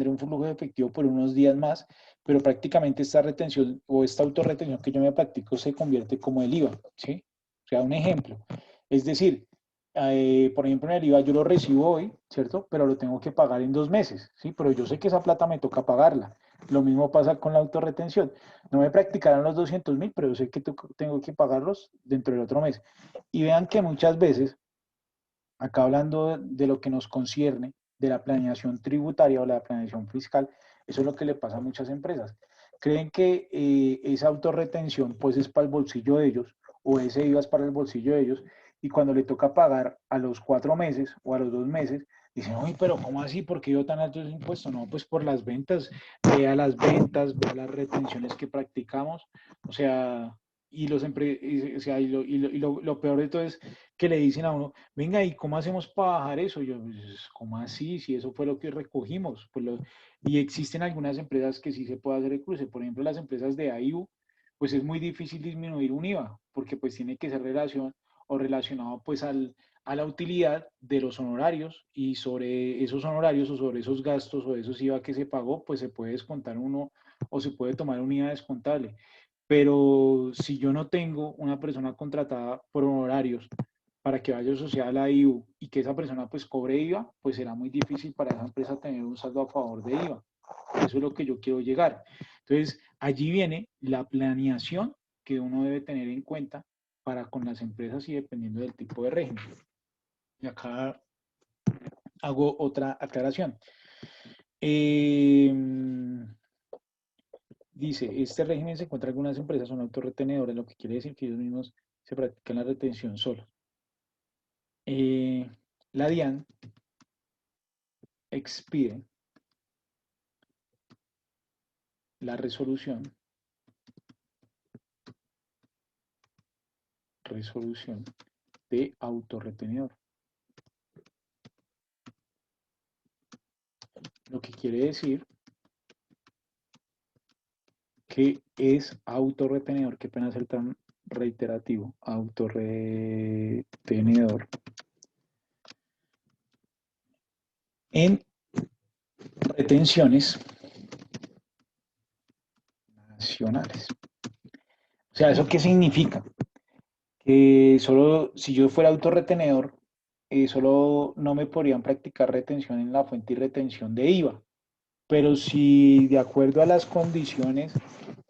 un flujo de efectivo por unos días más, pero prácticamente esta retención o esta autorretención que yo me practico se convierte como el IVA, ¿sí? O sea, un ejemplo. Es decir, por ejemplo, en el IVA yo lo recibo hoy, ¿cierto? Pero lo tengo que pagar en 2 meses, ¿sí? Pero yo sé que esa plata me toca pagarla. Lo mismo pasa con la autorretención. No me practicarán los 200.000, pero yo sé que tengo que pagarlos dentro del otro mes. Y vean que muchas veces, acá hablando de lo que nos concierne, de la planeación tributaria o la planeación fiscal, eso es lo que le pasa a muchas empresas. Creen que esa autorretención pues es para el bolsillo de ellos, o ese IVA es para el bolsillo de ellos, y cuando le toca pagar a los 4 meses o a los 2 meses, dicen, uy, pero ¿cómo así? ¿Por qué yo tan alto ese impuesto? No, pues por las ventas, vea las ventas, vea las retenciones que practicamos, o sea, o sea, lo peor de todo es que le dicen a uno, venga, ¿y cómo hacemos para bajar eso? Yo, pues, ¿cómo así? Si eso fue lo que recogimos. Y existen algunas empresas que sí se puede hacer el cruce. Por ejemplo, las empresas de AIU, pues es muy difícil disminuir un IVA, porque pues tiene que ser relacionado pues a la utilidad de los honorarios, y sobre esos honorarios o sobre esos gastos o esos IVA que se pagó, pues se puede descontar uno o se puede tomar un IVA descontable. Pero si yo no tengo una persona contratada por honorarios para que vaya asociada a la IU y que esa persona pues cobre IVA, pues será muy difícil para esa empresa tener un saldo a favor de IVA. Eso es lo que yo quiero llegar. Entonces, allí viene la planeación que uno debe tener en cuenta para con las empresas y dependiendo del tipo de régimen. Y acá hago otra aclaración. Dice, este régimen se encuentra en algunas empresas son autorretenedores, lo que quiere decir que ellos mismos se practican la retención solos. La DIAN expide la resolución de autorretenedor. Lo que quiere decir que es autorretenedor, qué pena ser tan reiterativo, autorretenedor en retenciones nacionales. O sea, ¿eso qué significa? Que solo si yo fuera autorretenedor, solo no me podrían practicar retención en la fuente y retención de IVA. Pero si de acuerdo a las condiciones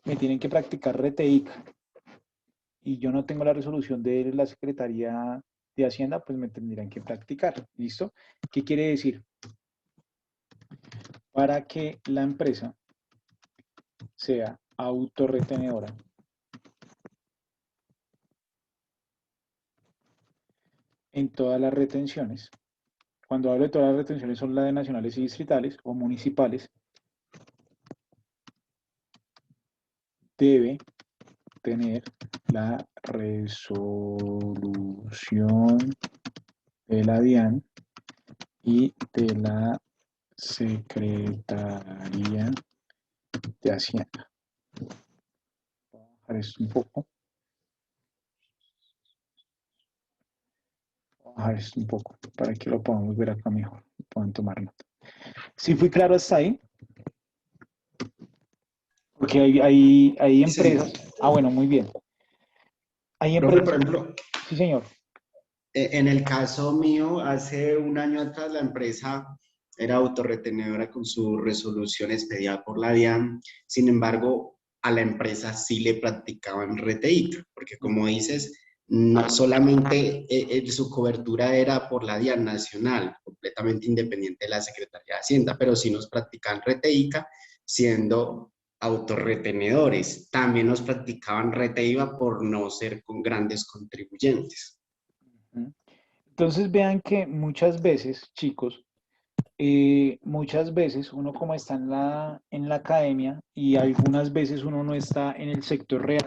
me tienen que practicar RTIC y yo no tengo la resolución de la Secretaría de Hacienda, pues me tendrían que practicar. ¿Listo? ¿Qué quiere decir? Para que la empresa sea autorretenedora, en todas las retenciones, cuando hablo de todas las retenciones son las de nacionales y distritales o municipales, debe tener la resolución de la DIAN y de la Secretaría de Hacienda. Voy a bajar esto un poco. Bajar esto un poco para que lo podamos ver acá mejor. Puedan tomar nota. ¿Sí fui claro hasta ahí? Porque hay empresas. Sí. Ah, bueno, muy bien. Hay empresas.
Por ejemplo,
sí, señor.
En el caso mío, hace un año atrás, la empresa era autorretenedora con su resolución expedida por la DIAN. Sin embargo, a la empresa sí le practicaban RTIC, porque como dices, no solamente su cobertura era por la DIAN nacional, completamente independiente de la Secretaría de Hacienda, pero sí nos practicaban RTIC siendo autorretenedores. También nos practicaban RTIVA por no ser con grandes contribuyentes.
Entonces vean que muchas veces, chicos, muchas veces uno como está en la academia y algunas veces uno no está en el sector real,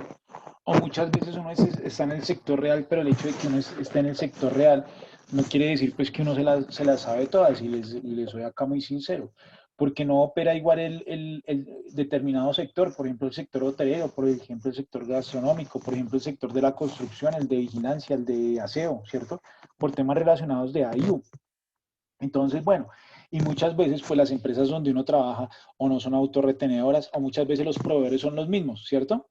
o muchas veces uno está en el sector real, pero el hecho de que uno está en el sector real no quiere decir pues que uno se la sabe todas, y les soy acá muy sincero. porque no opera igual el determinado sector, por ejemplo, el sector hotelero, por ejemplo, el sector gastronómico, por ejemplo, el sector de la construcción, el de vigilancia, el de aseo, ¿cierto? Por temas relacionados de AIU. Entonces, bueno, y muchas veces pues las empresas donde uno trabaja o no son autorretenedoras o muchas veces los proveedores son los mismos, ¿cierto?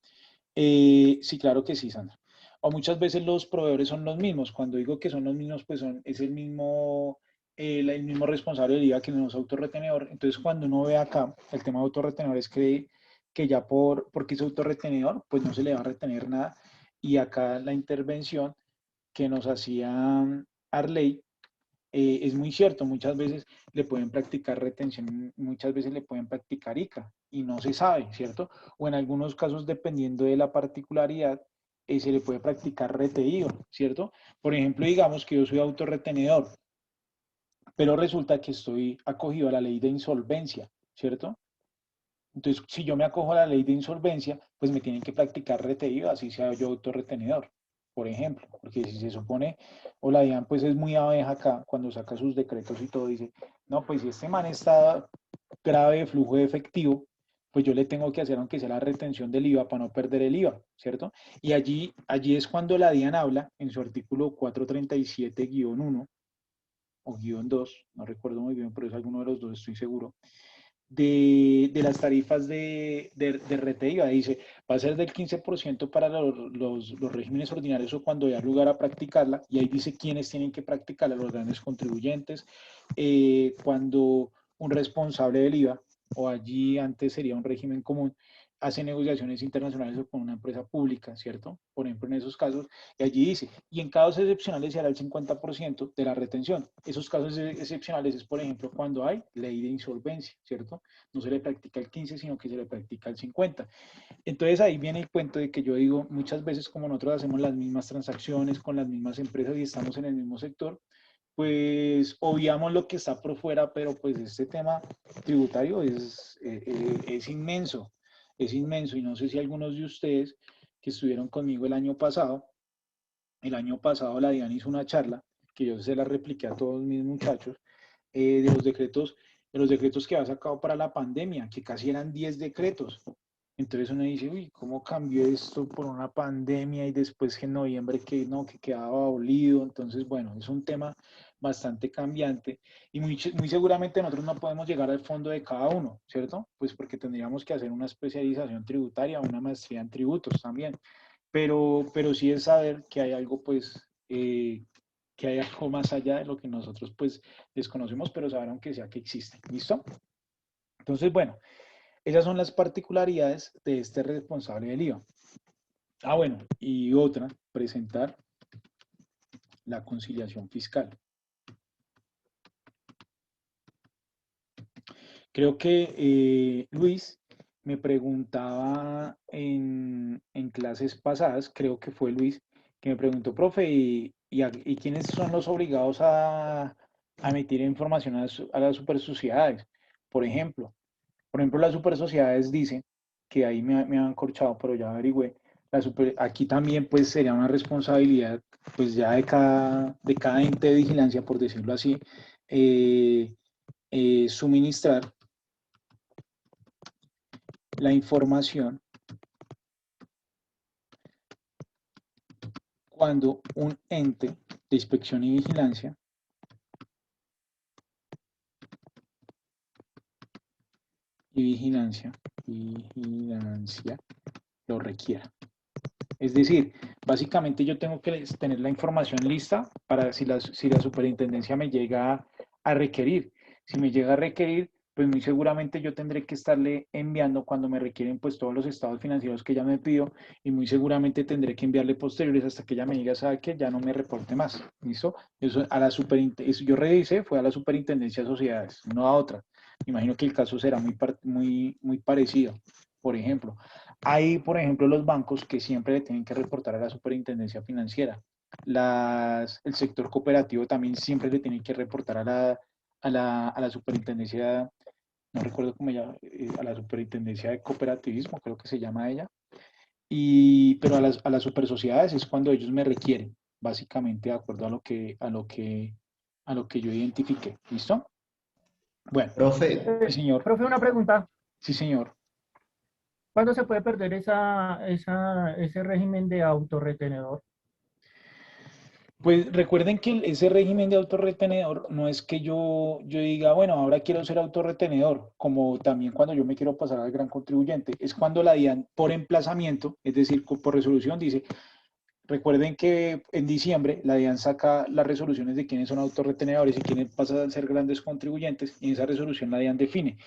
Sí, claro que sí, Sandra. O muchas veces los proveedores son los mismos. Cuando digo que son los mismos, pues es el mismo responsable del IVA que no es autorretenedor. Entonces, cuando uno ve acá el tema de autorretenedor es que ya porque es autorretenedor, pues no se le va a retener nada. Y acá la intervención que nos hacía Arley es muy cierto, muchas veces le pueden practicar retención, muchas veces le pueden practicar ICA y no se sabe, ¿cierto? O en algunos casos, dependiendo de la particularidad, se le puede practicar retenido, ¿cierto? Por ejemplo, digamos que yo soy autorretenedor, pero resulta que estoy acogido a la ley de insolvencia, ¿cierto? Entonces, si yo me acojo a la ley de insolvencia, pues me tienen que practicar retenido, así sea yo autorretenedor, por ejemplo, porque si se supone, o la DIAN pues es muy abeja acá, cuando saca sus decretos y todo, dice, no, pues si este man está grave de flujo de efectivo, pues yo le tengo que hacer aunque sea la retención del IVA para no perder el IVA, ¿cierto? Y allí es cuando la DIAN habla en su artículo 437-1 o -2, no recuerdo muy bien, pero es alguno de los dos, estoy seguro, de las tarifas de RTIVA. Dice, va a ser del 15% para los regímenes ordinarios o cuando haya lugar a practicarla, y ahí dice quiénes tienen que practicarla, los grandes contribuyentes, cuando un responsable del IVA, o allí antes sería un régimen común, hace negociaciones internacionales o con una empresa pública, ¿cierto? Por ejemplo, en esos casos, y allí dice, y en casos excepcionales se hará el 50% de la retención. Esos casos excepcionales es, por ejemplo, cuando hay ley de insolvencia, ¿cierto? No se le practica el 15, sino que se le practica el 50. Entonces ahí viene el cuento de que yo digo, muchas veces como nosotros hacemos las mismas transacciones con las mismas empresas y estamos en el mismo sector, pues obviamos lo que está por fuera, pero pues este tema tributario es inmenso, y no sé si algunos de ustedes que estuvieron conmigo el año pasado la DIAN hizo una charla, que yo se la repliqué a todos mis muchachos, de los decretos que ha sacado para la pandemia, que casi eran 10 decretos. Entonces uno dice, uy, ¿cómo cambió esto por una pandemia y después que en noviembre que no, que quedaba abolido? Entonces, bueno, es un tema bastante cambiante y muy seguramente nosotros no podemos llegar al fondo de cada uno, ¿cierto? Pues porque tendríamos que hacer una especialización tributaria, una maestría en tributos también, pero sí es saber que hay algo, pues, que hay algo más allá de lo que nosotros, pues, desconocemos, pero saber aunque sea que existe, ¿listo? Entonces, bueno, esas son las particularidades de este responsable del IVA. Ah, bueno, y otra, presentar la conciliación fiscal. Creo que Luis me preguntaba en clases pasadas, creo que fue Luis, que me preguntó, profe, ¿y quiénes son los obligados a emitir información a las supersociedades? Por ejemplo, las supersociedades dicen, que ahí me han corchado, pero ya averigüé, aquí también pues sería una responsabilidad pues ya de cada ente de vigilancia, por decirlo así, suministrar la información cuando un ente de inspección y vigilancia lo requiera. Es decir, básicamente yo tengo que tener la información lista para si la superintendencia me llega a requerir. Si me llega a requerir, pues muy seguramente yo tendré que estarle enviando cuando me requieren pues todos los estados financieros que ella me pidió y muy seguramente tendré que enviarle posteriores hasta que ella me diga, sabe que ya no me reporte más. ¿Listo? Eso a la eso yo revisé, fue a la superintendencia de sociedades, no a otra. Me imagino que el caso será muy parecido. Por ejemplo, hay, por ejemplo, los bancos que siempre le tienen que reportar a la superintendencia financiera. El sector cooperativo también siempre le tiene que reportar a la superintendencia, no recuerdo cómo ella, a la superintendencia de cooperativismo, creo que se llama ella. Pero a las supersociedades es cuando ellos me requieren, básicamente de acuerdo a lo que yo identifique. ¿Listo? Bueno,
Profe,
sí, señor.
Profe, una pregunta.
Sí, señor.
¿Cuándo se puede perder ese régimen de autorretenedor?
Pues recuerden que ese régimen de autorretenedor no es que yo diga, bueno, ahora quiero ser autorretenedor, como también cuando yo me quiero pasar al gran contribuyente, es cuando la DIAN por emplazamiento, es decir, por resolución, dice, recuerden que en diciembre la DIAN saca las resoluciones de quiénes son autorretenedores y quiénes pasan a ser grandes contribuyentes, y en esa resolución la DIAN define.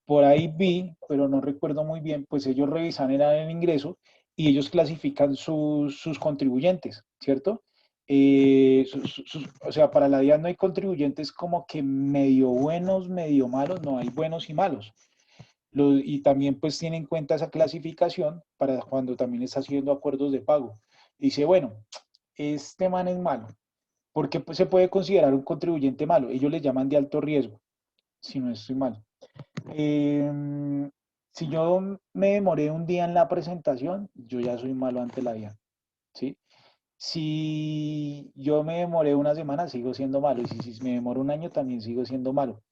Por ahí vi, pero no recuerdo muy bien, pues ellos revisan el ingreso y ellos clasifican sus contribuyentes, ¿cierto? O sea, para la DIAN no hay contribuyentes como que medio buenos, medio malos, no hay buenos y malos. Y también pues tiene en cuenta esa clasificación para cuando también está haciendo acuerdos de pago. Dice, bueno, este man es malo, porque pues, se puede considerar un contribuyente malo. Ellos le llaman de alto riesgo, si no estoy mal. Si yo me demoré un día en la presentación, yo ya soy malo ante la DIAN, ¿sí? Si yo me demoré una semana, sigo siendo malo. Y si me demoro un año, también sigo siendo malo.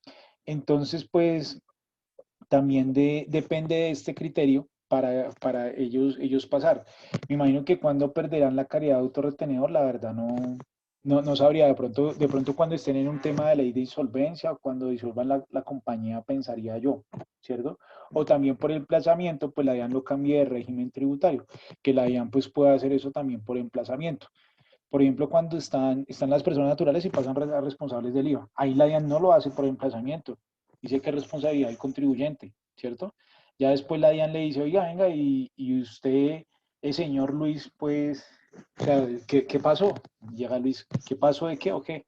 Entonces, pues, también depende de este criterio para ellos pasar. Me imagino que cuando perderán la calidad de autorretenedor, la verdad no sabría. De pronto cuando estén en un tema de ley de insolvencia o cuando disuelvan la compañía, pensaría yo, ¿cierto? O también por el emplazamiento, pues la DIAN lo cambie de régimen tributario, que la DIAN pues pueda hacer eso también por emplazamiento. Por ejemplo, cuando están las personas naturales y pasan a responsables del IVA. Ahí la DIAN no lo hace por emplazamiento. Dice que es responsabilidad del contribuyente, ¿cierto? Ya después la DIAN le dice, oiga, venga, y usted, el señor Luis, pues, o sea, ¿qué pasó? Llega Luis, ¿qué pasó de qué o qué?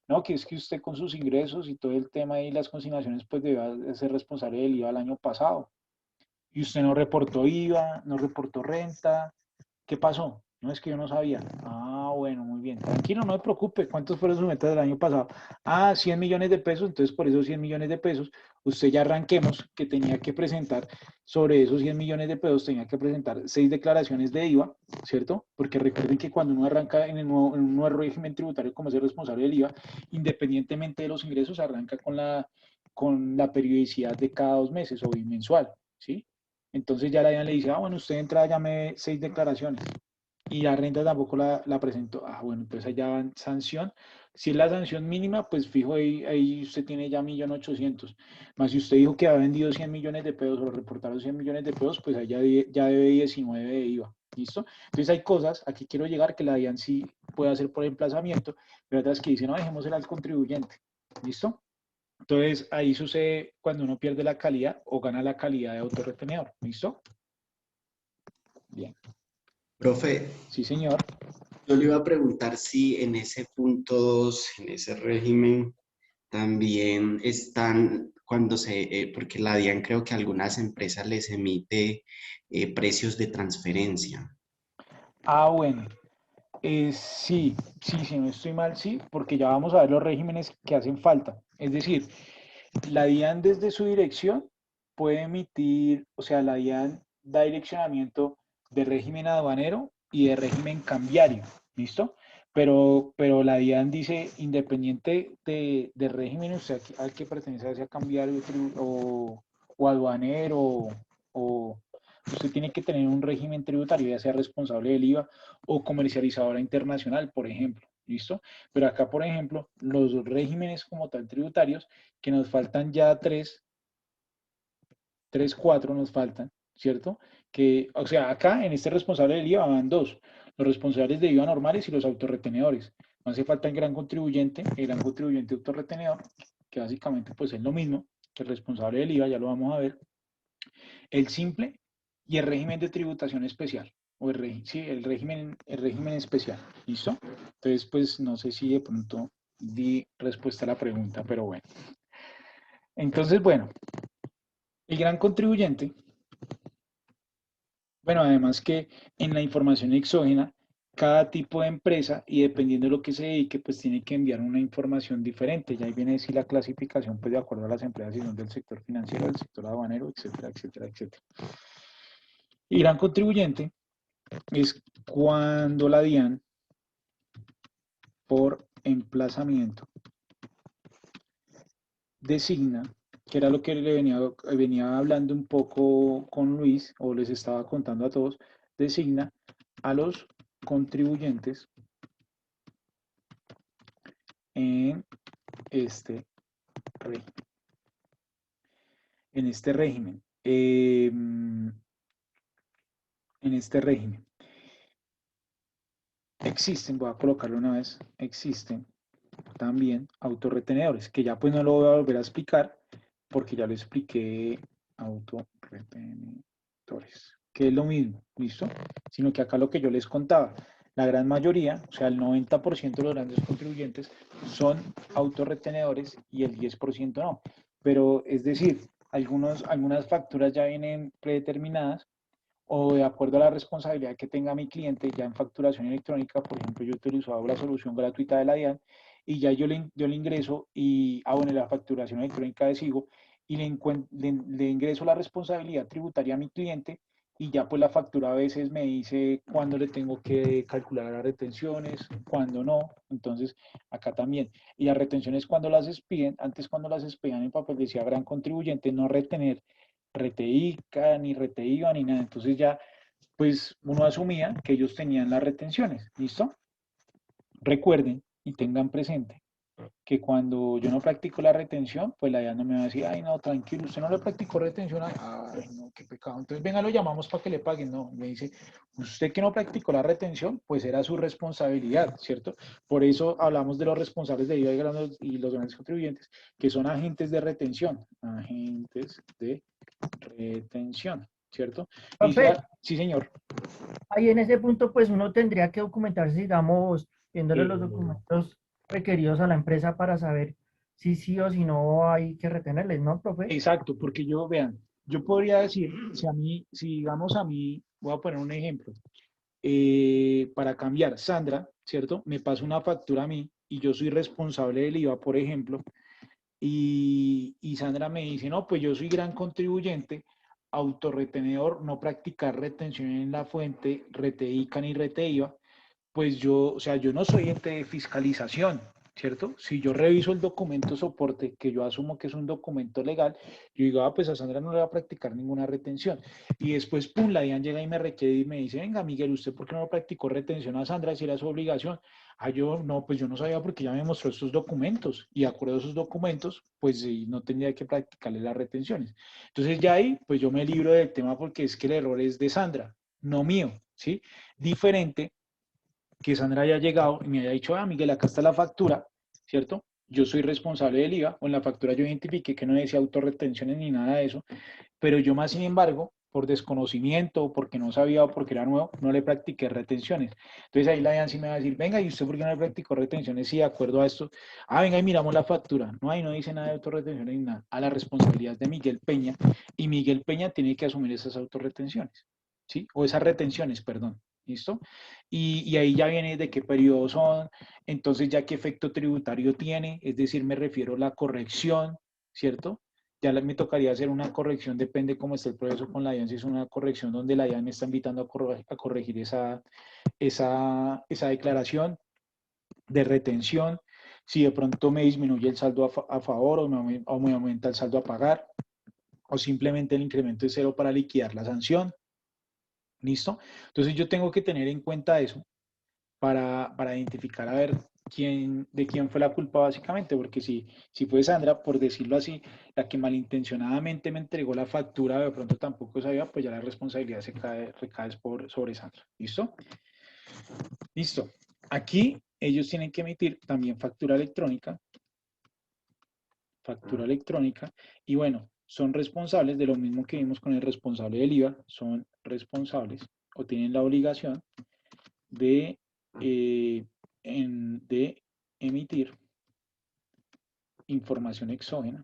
No, que es que usted con sus ingresos y todo el tema y las consignaciones, pues debe ser responsable del IVA el año pasado. Y usted no reportó IVA, no reportó renta, ¿qué pasó? No, es que yo no sabía. Ah, bueno, muy bien. Tranquilo, no me preocupe. ¿Cuántos fueron sus metas del año pasado? Ah, 100 millones de pesos. Entonces, por esos 100 millones de pesos, usted ya arranquemos que tenía que presentar sobre esos 100 millones de pesos, tenía que presentar 6 declaraciones de IVA, ¿cierto? Porque recuerden que cuando uno arranca en un nuevo régimen tributario como ser responsable del IVA, independientemente de los ingresos, arranca con la periodicidad de cada 2 meses o bimensual, ¿sí? Entonces ya la DIAN le dice, ah, bueno, usted entra, llame 6 declaraciones. Y la renta tampoco la presentó. Ah, bueno, entonces allá va sanción. Si es la sanción mínima, pues fijo, ahí usted tiene ya 1.800.000. Más si usted dijo que había vendido 100 millones de pesos o reportaron 100 millones de pesos, pues allá ya debe 19 de IVA. ¿Listo? Entonces hay cosas, aquí quiero llegar, que la DIAN sí puede hacer por emplazamiento, pero otras que dicen, no, dejémosela al contribuyente. ¿Listo? Entonces, ahí sucede cuando uno pierde la calidad o gana la calidad de autorretenedor. ¿Listo? Bien.
profe,
Sí, señor.
yo le iba a preguntar si en ese punto 2, en ese régimen, también están porque la DIAN creo que a algunas empresas les emite precios de transferencia.
Ah, bueno. Sí, si no estoy mal, sí, porque ya vamos a ver los regímenes que hacen falta. Es decir, la DIAN desde su dirección puede emitir, o sea, la DIAN da direccionamiento de régimen aduanero y de régimen cambiario, ¿listo? Pero la DIAN dice, independiente de régimen, o sea, al que pertenece, sea cambiario o aduanero o usted tiene que tener un régimen tributario, ya sea responsable del IVA o comercializadora internacional, por ejemplo. ¿Listo? Pero acá, por ejemplo, los regímenes como tal tributarios, que nos faltan ya cuatro nos faltan, ¿cierto? Que, o sea, acá en este responsable del IVA van dos, los responsables de IVA normales y los autorretenedores. No hace falta el gran contribuyente autorretenedor, que básicamente pues es lo mismo que el responsable del IVA, ya lo vamos a ver, el simple y el régimen de tributación especial, o sí, el régimen especial, ¿listo? Entonces, pues no sé si de pronto di respuesta a la pregunta, pero bueno. Entonces, bueno, el gran contribuyente, bueno, además que en la información exógena, cada tipo de empresa y dependiendo de lo que se dedique, pues tiene que enviar una información diferente. Ya ahí viene a decir la clasificación, pues de acuerdo a las empresas, si son del sector financiero, del sector aduanero, etcétera, etcétera, etcétera. Y gran contribuyente es cuando la DIAN, por emplazamiento, designa, que era lo que le venía hablando un poco con Luis, o les estaba contando a todos, designa a los contribuyentes en este régimen. En este régimen. Existen, voy a colocarlo una vez, existen también autorretenedores, que ya pues no lo voy a volver a explicar, porque ya lo expliqué, autorretenedores, que es lo mismo, ¿listo? Sino que acá lo que yo les contaba, la gran mayoría, o sea, el 90% de los grandes contribuyentes son autorretenedores y el 10% no. Pero es decir, algunas facturas ya vienen predeterminadas o de acuerdo a la responsabilidad que tenga mi cliente ya en facturación electrónica. Por ejemplo, yo utilizo la solución gratuita de la DIAN y ya yo le ingreso y, bueno, la facturación electrónica de SIGO y le ingreso la responsabilidad tributaria a mi cliente y ya pues la factura a veces me dice cuándo le tengo que calcular las retenciones, cuándo no. Entonces, acá también. Y las retenciones cuando las expiden, antes cuando las expedían en papel decía gran contribuyente, no retener RTICA, ni RTIVA, ni nada. Entonces ya, pues uno asumía que ellos tenían las retenciones, ¿listo? Recuerden y tengan presente que cuando yo no practico la retención, pues la DIAN no me va a decir, ay, no, tranquilo, usted no le practicó retención, ay, no, qué pecado. Entonces, venga, lo llamamos para que le paguen. No, me dice, usted que no practicó la retención, pues era su responsabilidad, ¿cierto? Por eso hablamos de los responsables de IVA y los grandes contribuyentes, que son agentes de retención, ¿cierto? Y
Profe,
sí, señor.
ahí en ese punto, pues uno tendría que documentarse, digamos, viéndole los documentos requeridos a la empresa para saber si sí o si no hay que retenerles, ¿no, profe?
Exacto, porque vean, yo podría decir, si digamos a mí, voy a poner un ejemplo, para cambiar, Sandra, ¿cierto? Me pasa una factura a mí y yo soy responsable del IVA, por ejemplo, y Sandra me dice, no, pues yo soy gran contribuyente, autorretenedor, no practicar retención en la fuente, RTICA ni RTIVA, pues yo, o sea, yo no soy ente de fiscalización, ¿cierto? Si yo reviso el documento soporte, que yo asumo que es un documento legal, yo digo, pues a Sandra no le va a practicar ninguna retención. Y después, pum, la DIAN llega y me requiere y me dice, venga, Miguel, ¿usted por qué no practicó retención a Sandra si era su obligación? Yo, no, pues yo no sabía porque ya me mostró estos documentos y de acuerdo a esos documentos, pues sí, no tendría que practicarle las retenciones. Entonces ya ahí, pues yo me libro del tema porque es que el error es de Sandra, no mío, ¿sí? Diferente que Sandra haya llegado y me haya dicho, Miguel, acá está la factura, ¿cierto? Yo soy responsable del IVA, o en la factura yo identifiqué que no decía autorretenciones ni nada de eso, pero yo más sin embargo, por desconocimiento, o porque no sabía o porque era nuevo, no le practiqué retenciones. Entonces ahí la DIAN sí me va a decir, venga, ¿y usted por qué no le practicó retenciones? Sí, de acuerdo a esto. Venga, y miramos la factura. No, ahí no dice nada de autorretenciones ni nada. A la responsabilidad de Miguel Peña, y Miguel Peña tiene que asumir esas autorretenciones, ¿sí? O esas retenciones, perdón. ¿Listo? Y ahí ya viene de qué periodo son, entonces ya qué efecto tributario tiene, es decir, me refiero a la corrección, ¿cierto? Ya me tocaría hacer una corrección, depende cómo esté el proceso con la DIAN, si es una corrección donde la DIAN me está invitando a corregir esa declaración de retención, si de pronto me disminuye el saldo a favor o me aumenta el saldo a pagar, o simplemente el incremento es cero para liquidar la sanción. ¿Listo? Entonces yo tengo que tener en cuenta eso para identificar a ver de quién fue la culpa básicamente, porque si fue Sandra, por decirlo así, la que malintencionadamente me entregó la factura, de pronto tampoco sabía, pues ya la responsabilidad recae sobre Sandra. ¿Listo? Listo. Aquí ellos tienen que emitir también factura electrónica, y bueno, son responsables de lo mismo que vimos con el responsable del IVA, son responsables o tienen la obligación de emitir información exógena.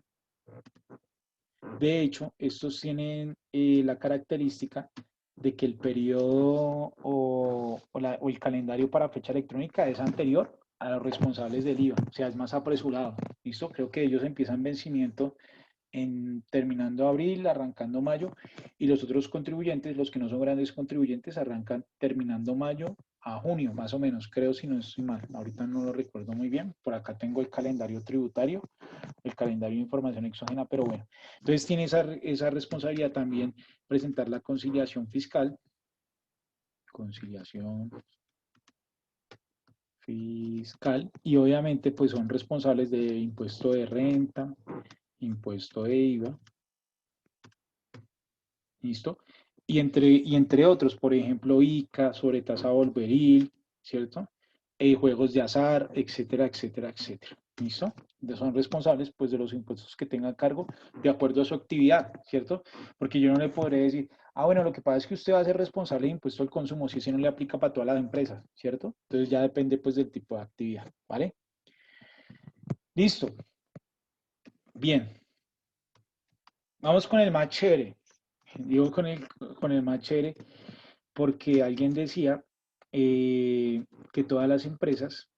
De hecho, estos tienen la característica de que el periodo o el calendario para fecha electrónica es anterior a los responsables del IVA, o sea, es más apresurado. ¿Listo? Creo que ellos empiezan vencimiento terminando abril, arrancando mayo, y los otros contribuyentes, los que no son grandes contribuyentes, arrancan terminando mayo, a junio, más o menos, creo, si no estoy mal. Ahorita no lo recuerdo muy bien. Por acá tengo el calendario tributario, el calendario de información exógena, pero bueno. Entonces tiene esa responsabilidad también presentar la conciliación fiscal. Conciliación fiscal. Y obviamente pues son responsables de impuesto de renta, impuesto de IVA. ¿Listo? Y entre otros, por ejemplo, ICA, sobretasa volveril, ¿cierto? Juegos de azar, etcétera, etcétera, etcétera. ¿Listo? Son responsables pues de los impuestos que tengan a cargo de acuerdo a su actividad, ¿cierto? Porque yo no le podré decir, bueno, lo que pasa es que usted va a ser responsable de impuesto al consumo, si ese no le aplica para todas las empresas, ¿cierto? Entonces ya depende pues del tipo de actividad, ¿vale? Listo. Bien. Vamos con el más chévere. Digo con el más chévere porque alguien decía que todas las empresas,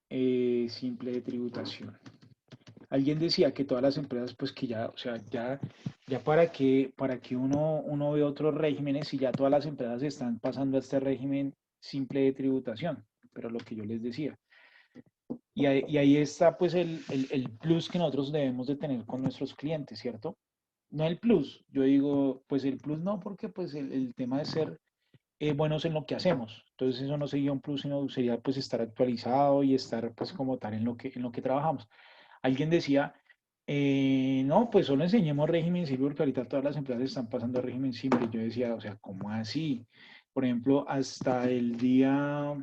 simple de tributación. Alguien decía que todas las empresas, pues que ya, o sea, ya para que uno ve otros regímenes y ya todas las empresas están pasando a este régimen simple de tributación, pero lo que yo les decía. Y ahí está pues el plus que nosotros debemos de tener con nuestros clientes, ¿cierto? No el plus, yo digo, pues el plus no, porque pues el tema de ser buenos en lo que hacemos. Entonces eso no sería un plus, sino sería pues estar actualizado y estar pues como tal en lo que trabajamos. Alguien decía, no, pues solo enseñemos régimen simple porque ahorita todas las empresas están pasando a régimen simple. Y yo decía, o sea, ¿cómo así? Por ejemplo, hasta el día,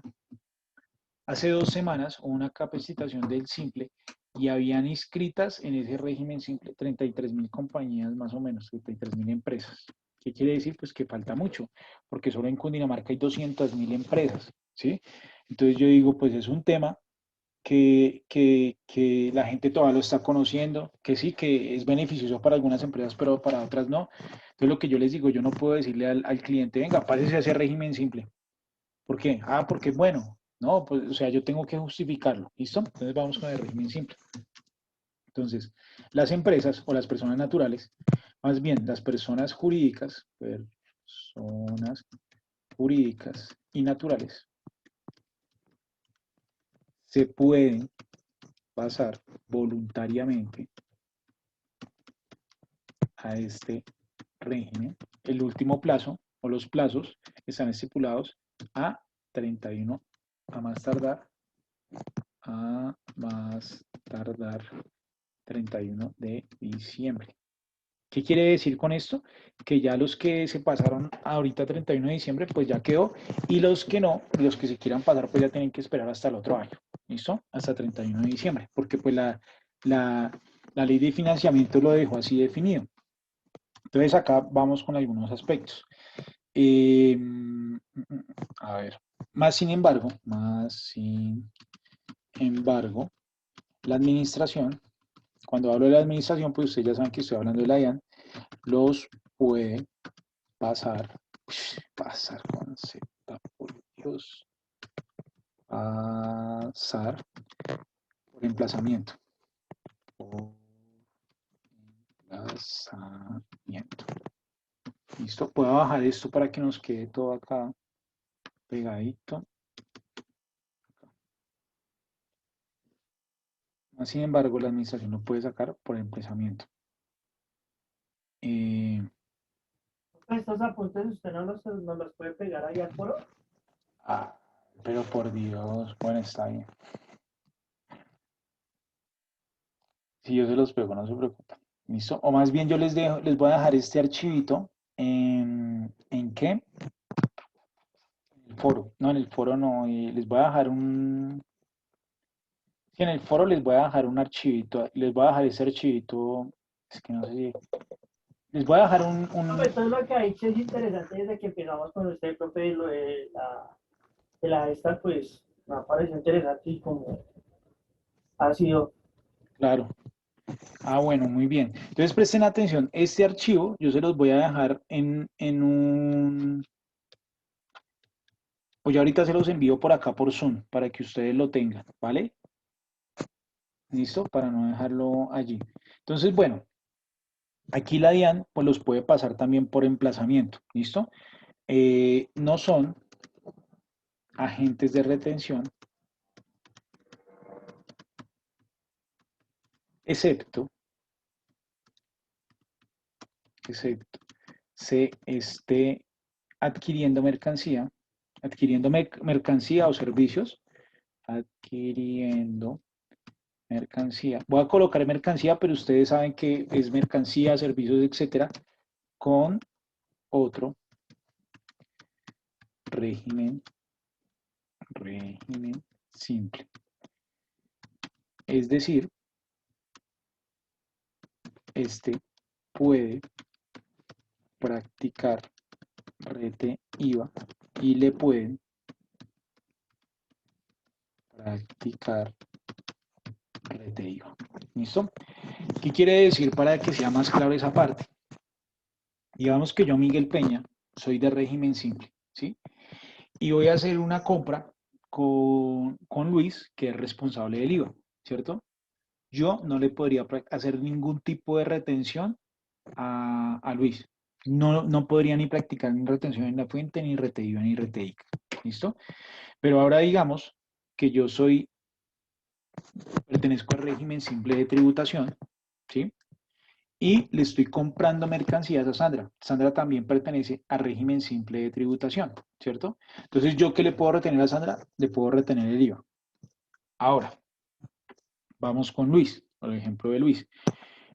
hace 2 semanas, hubo una capacitación del simple y habían inscritas en ese régimen simple 33.000 compañías más o menos, 33.000 empresas. ¿Qué quiere decir? Pues que falta mucho, porque solo en Cundinamarca hay 200.000 empresas, ¿sí? Entonces yo digo, pues es un tema que la gente todavía lo está conociendo, que sí, que es beneficioso para algunas empresas, pero para otras no. Entonces lo que yo les digo, yo no puedo decirle al cliente, venga, pásese a ese régimen simple. ¿Por qué? Porque es bueno. No, pues, o sea, yo tengo que justificarlo. ¿Listo? Entonces vamos con el régimen simple. Entonces, las empresas o las personas naturales, más bien las personas jurídicas y naturales, se pueden pasar voluntariamente a este régimen. El último plazo o los plazos están estipulados a 31, a más tardar 31 de diciembre. ¿Qué quiere decir con esto? Que ya los que se pasaron ahorita 31 de diciembre, pues ya quedó, y los que no, los que se quieran pasar, pues ya tienen que esperar hasta el otro año, ¿listo? Hasta 31 de diciembre, porque pues la ley de financiamiento lo dejó así definido. Entonces acá vamos con algunos aspectos. A ver, más sin embargo, la administración, cuando hablo de la administración, pues ustedes ya saben que estoy hablando de la DIAN, los puede pasar con Z, por Dios, pasar por emplazamiento. Listo, puedo bajar esto para que nos quede todo acá pegadito. Sin embargo, la administración lo puede sacar por emplazamiento.
Estos apuntes usted no los puede pegar ahí al foro.
Pero por Dios, bueno, está bien. Si yo se los pego, no se preocupen. ¿Listo? O más bien yo les voy a dejar este archivito ¿en qué? En el foro. No, en el foro no. Les voy a dejar Sí, en el foro les voy a dejar un archivito. Les voy a dejar ese archivito. Es que no sé si... Les voy a dejar
No, pues todo lo que ha dicho es interesante desde que empezamos con usted, profe, lo de la esta, pues me ha parecido interesante y como ha sido.
Claro. Bueno, muy bien. Entonces presten atención. Este archivo yo se los voy a dejar en un... Pues ya ahorita se los envío por acá por Zoom para que ustedes lo tengan, ¿vale? ¿Listo? Para no dejarlo allí. Entonces, bueno, aquí la DIAN pues los puede pasar también por emplazamiento, ¿listo? no son agentes de retención, excepto se esté adquiriendo mercancía, mercancía o servicios, adquiriendo mercancía. Voy a colocar mercancía, pero ustedes saben que es mercancía, servicios, etcétera, con otro régimen simple. Es decir, este puede practicar rete IVA y le pueden practicar rete IVA. ¿Listo? ¿Qué quiere decir para que sea más claro esa parte? Digamos que yo, Miguel Peña, soy de régimen simple, ¿sí? Y voy a hacer una compra con Luis, que es responsable del IVA, ¿cierto? Yo no le podría hacer ningún tipo de retención a Luis. No podría ni practicar ni retención en la fuente, ni rete IVA, ni rete ICA. ¿Listo? Pero ahora digamos que yo pertenezco al régimen simple de tributación, ¿sí? Y le estoy comprando mercancías a Sandra. Sandra también pertenece al régimen simple de tributación, ¿cierto? Entonces, ¿yo qué le puedo retener a Sandra? Le puedo retener el IVA. Ahora, vamos con Luis, por ejemplo de Luis.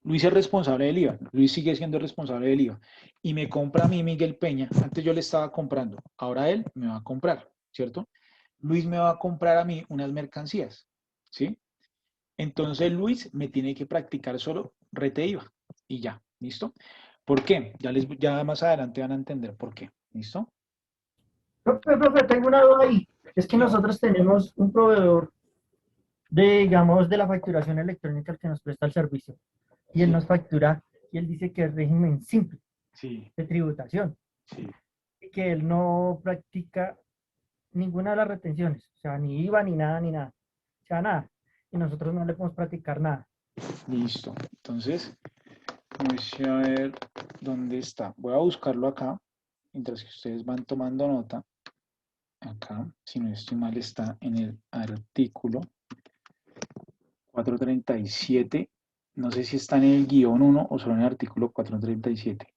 Luis es responsable del IVA, Luis sigue siendo responsable del IVA y me compra a mí Miguel Peña. Antes yo le estaba comprando, ahora él me va a comprar, ¿cierto? Luis me va a comprar a mí unas mercancías, ¿sí? Entonces Luis me tiene que practicar solo rete IVA y ya, ¿listo? ¿Por qué? Ya más adelante van a entender por qué, ¿listo?
Profe, tengo una duda ahí. Es que
Dígame.
nosotros tenemos un proveedor de, digamos, de la facturación electrónica al que nos presta el servicio. Y él
Sí,
nos factura, y él dice que es régimen simple
sí,
de tributación,
sí.
y que él no practica ninguna de las retenciones, o sea, ni IVA, ni nada, ni nada. O sea, nada. Y nosotros no le podemos practicar nada.
Listo. Entonces, voy a ver dónde está. Voy a buscarlo acá, mientras que ustedes van tomando nota. Acá, si no estoy mal, está en el artículo 437. No sé si está en el guión 1 o solo en el artículo 437.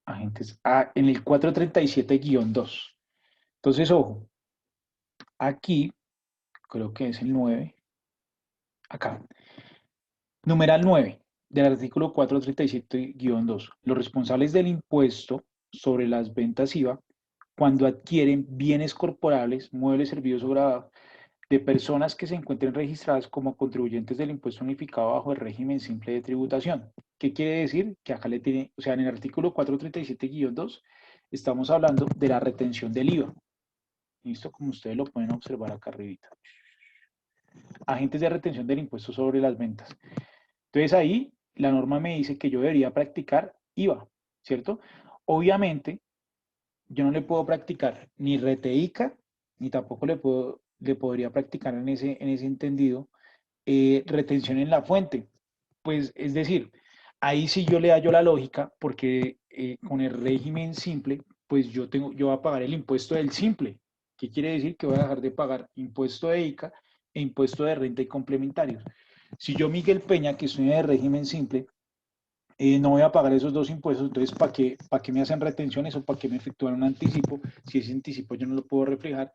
Agentes. Ah, en el 437-2. Entonces, ojo, aquí, creo que es el 9. Acá. Numeral 9 del artículo 437-2. Los responsables del impuesto sobre las ventas IVA, cuando adquieren bienes corporales, muebles, servicios o grabados, de personas que se encuentren registradas como contribuyentes del impuesto unificado bajo el régimen simple de tributación. ¿Qué quiere decir? Que acá le tiene, o sea, en el artículo 437-2 estamos hablando de la retención del IVA. Listo, como ustedes lo pueden observar acá arribita. Agentes de retención del impuesto sobre las ventas. Entonces ahí la norma me dice que yo debería practicar IVA, ¿cierto? Obviamente, yo no le puedo practicar ni reteica, ni tampoco le podría practicar en ese entendido retención en la fuente. Pues es decir, ahí sí yo le hallo la lógica, porque con el régimen simple, pues yo voy a pagar el impuesto del simple. ¿Qué quiere decir? Que voy a dejar de pagar impuesto de ICA e impuesto de renta y complementarios. Si yo, Miguel Peña, que estoy en el régimen simple, no voy a pagar esos dos impuestos, entonces ¿para qué me hacen retenciones o para qué me efectúan un anticipo? Si ese anticipo yo no lo puedo reflejar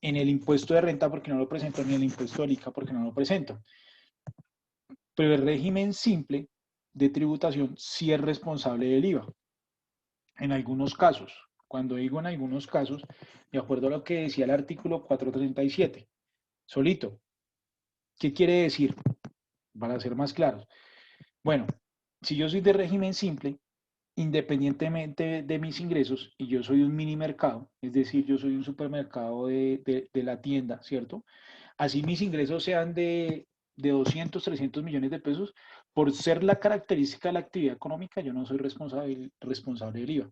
en el impuesto de renta porque no lo presento, ni en el impuesto del ICA porque no lo presento. Pero el régimen simple de tributación sí es responsable del IVA. En algunos casos, cuando digo en algunos casos, de acuerdo a lo que decía el artículo 437, solito. ¿Qué quiere decir? Para ser más claros. Bueno, si yo soy de régimen simple, independientemente de mis ingresos, y yo soy un mini mercado, es decir, yo soy un supermercado de la tienda, ¿cierto? Así mis ingresos sean de 200, 300 millones de pesos, por ser la característica de la actividad económica, yo no soy responsable del IVA.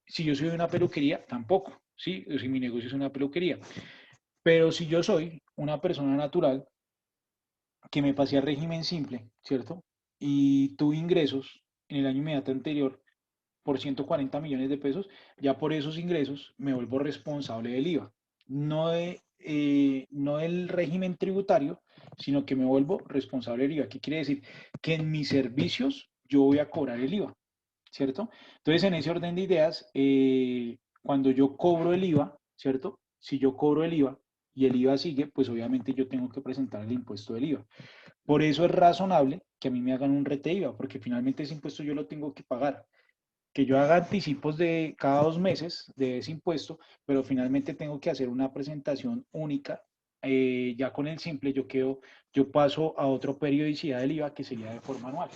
Si yo soy una peluquería, tampoco, ¿sí? Si mi negocio es una peluquería. Pero si yo soy una persona natural que me pasé a régimen simple, ¿cierto? Y tuve ingresos en el año inmediato anterior, por 140 millones de pesos, ya por esos ingresos me vuelvo responsable del IVA. No del régimen tributario, sino que me vuelvo responsable del IVA. ¿Qué quiere decir? Que en mis servicios yo voy a cobrar el IVA, ¿cierto? Entonces, en ese orden de ideas, cuando yo cobro el IVA, ¿cierto? Si yo cobro el IVA y el IVA sigue, pues obviamente yo tengo que presentar el impuesto del IVA. Por eso es razonable que a mí me hagan un rete IVA, porque finalmente ese impuesto yo lo tengo que pagar. Que yo haga anticipos de cada 2 meses de ese impuesto, pero finalmente tengo que hacer una presentación única. Ya con el simple yo paso a otra periodicidad del IVA que sería de forma anual.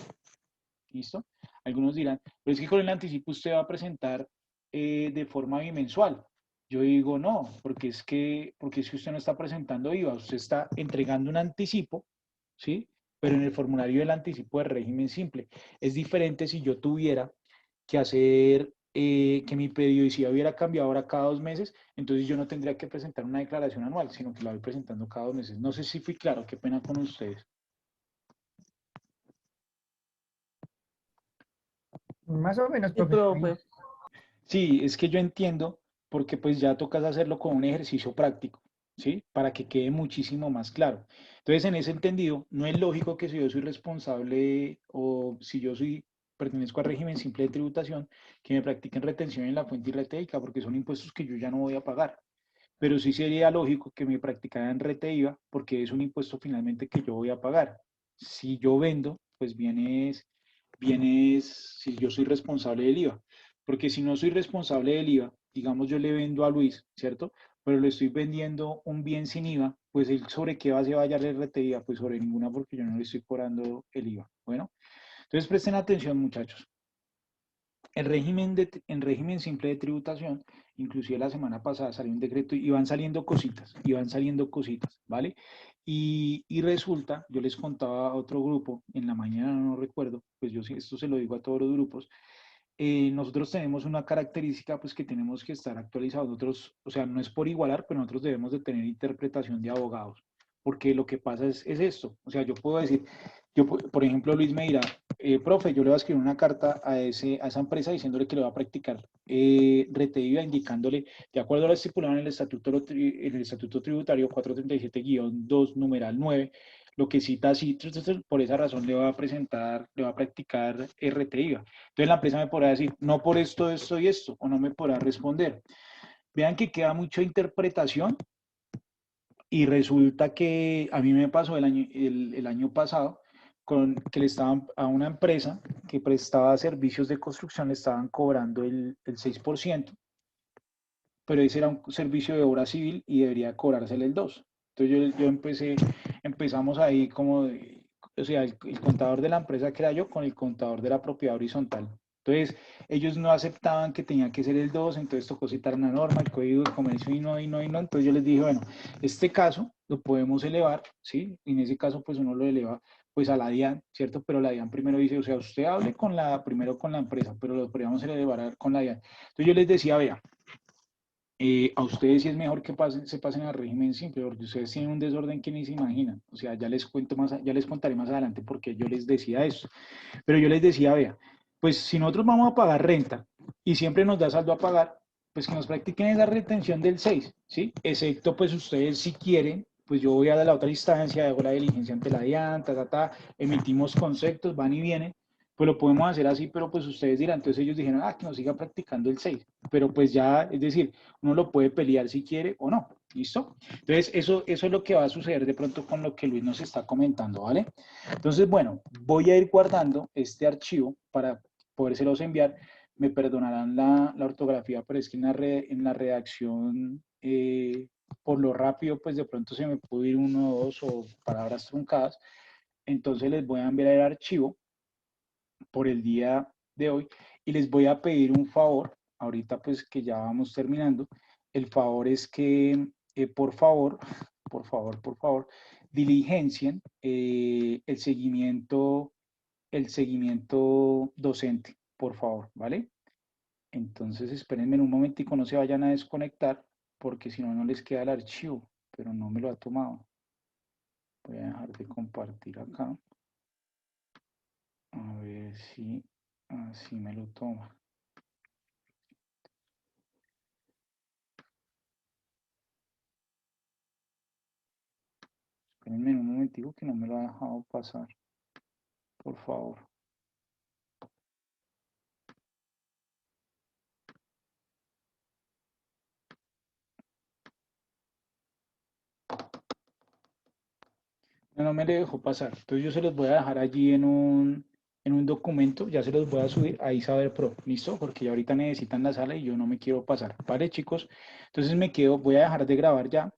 ¿Listo? Algunos dirán, pero es que con el anticipo usted va a presentar de forma bimensual. Yo digo, no, porque es que usted no está presentando IVA, usted está entregando un anticipo, ¿sí? Pero en el formulario del anticipo de régimen simple. Es diferente si yo tuviera que hacer que mi periodicidad hubiera cambiado ahora cada 2 meses, entonces yo no tendría que presentar una declaración anual, sino que la voy presentando cada 2 meses. No sé si fui claro, qué pena con ustedes.
Más o menos,
Sí,
profe.
profe.
Sí, es que yo entiendo, porque pues ya tocas hacerlo con un ejercicio práctico, ¿sí? Para que quede muchísimo más claro. Entonces, en ese entendido, no es lógico que si yo soy responsable o si yo pertenezco al régimen simple de tributación, que me practiquen retención en la fuente y retéica, porque son impuestos que yo ya no voy a pagar. Pero sí sería lógico que me practicaran rete IVA, porque es un impuesto finalmente que yo voy a pagar. Si yo vendo, pues si yo soy responsable del IVA. Porque si no soy responsable del IVA, digamos yo le vendo a Luis, ¿cierto? Pero le estoy vendiendo un bien sin IVA, pues él sobre qué base va a hallar el rete IVA, pues sobre ninguna porque yo no le estoy cobrando el IVA. Bueno, entonces presten atención, muchachos. En régimen simple de tributación, inclusive la semana pasada salió un decreto y van saliendo cositas, ¿vale? Y resulta, yo les contaba a otro grupo, en la mañana no recuerdo, pues yo sí, esto se lo digo a todos los grupos, nosotros tenemos una característica pues que tenemos que estar actualizados. Nosotros, o sea, no es por igualar, pero nosotros debemos de tener interpretación de abogados, porque lo que pasa es esto. O sea, yo puedo decir, por ejemplo, Luis me dirá, profe, yo le voy a escribir una carta a esa empresa diciéndole que le va a practicar rete IVA, indicándole, de acuerdo a lo estipulado en el estatuto tributario 437-2, numeral 9, lo que cita así, por esa razón le va a practicar RT IVA. Entonces la empresa me podrá decir, no por esto, esto y esto, o no me podrá responder. Vean que queda mucha interpretación y resulta que a mí me pasó el año pasado que le estaban a una empresa que prestaba servicios de construcción, le estaban cobrando el 6%, pero ese era un servicio de obra civil y debería cobrársele el 2%. Entonces empezamos ahí o sea, el contador de la empresa que era yo con el contador de la propiedad horizontal. Entonces, ellos no aceptaban que tenía que ser el 2, entonces tocó citar una norma, el Código de Comercio y no. Entonces yo les dije, bueno, este caso lo podemos elevar, ¿sí? Y en ese caso, pues uno lo eleva pues a la DIAN, ¿cierto? Pero la DIAN primero dice, o sea, usted hable primero con la empresa, pero lo podríamos elevar con la DIAN. Entonces yo les decía, vea, a ustedes sí es mejor que se pasen al régimen simple, porque ustedes tienen un desorden que ni se imaginan. O sea, ya les contaré más adelante porque yo les decía eso. Pero yo les decía, vea, pues si nosotros vamos a pagar renta y siempre nos da saldo a pagar, pues que nos practiquen esa retención del 6, ¿sí? Excepto, pues ustedes si quieren, pues yo voy a la otra instancia, hago la diligencia ante la DIAN, emitimos conceptos, van y vienen, pues lo podemos hacer así, pero pues ustedes dirán, entonces ellos dijeron, que nos siga practicando el 6, pero pues ya, es decir, uno lo puede pelear si quiere o no, ¿listo? Entonces eso es lo que va a suceder de pronto con lo que Luis nos está comentando, ¿vale? Entonces, bueno, voy a ir guardando este archivo para podérselos enviar. Me perdonarán la ortografía, pero es que en la redacción, por lo rápido, pues de pronto se me puede ir uno o dos o palabras truncadas. Entonces les voy a enviar el archivo por el día de hoy y les voy a pedir un favor, ahorita pues que ya vamos terminando. El favor es que, por favor, diligencien el seguimiento docente, por favor, ¿vale? Entonces espérenme un momentico, no se vayan a desconectar, porque si no, no les queda el archivo, pero no me lo ha tomado. Voy a dejar de compartir acá. A ver si así me lo toma. Espérenme un momentico que no me lo ha dejado pasar. Por favor. No me le dejó pasar. Entonces yo se los voy a dejar allí en un documento, ya se los voy a subir a Isaber Pro, ¿listo? Porque ya ahorita necesitan la sala y yo no me quiero pasar. Vale, chicos. Entonces me quedo, voy a dejar de grabar ya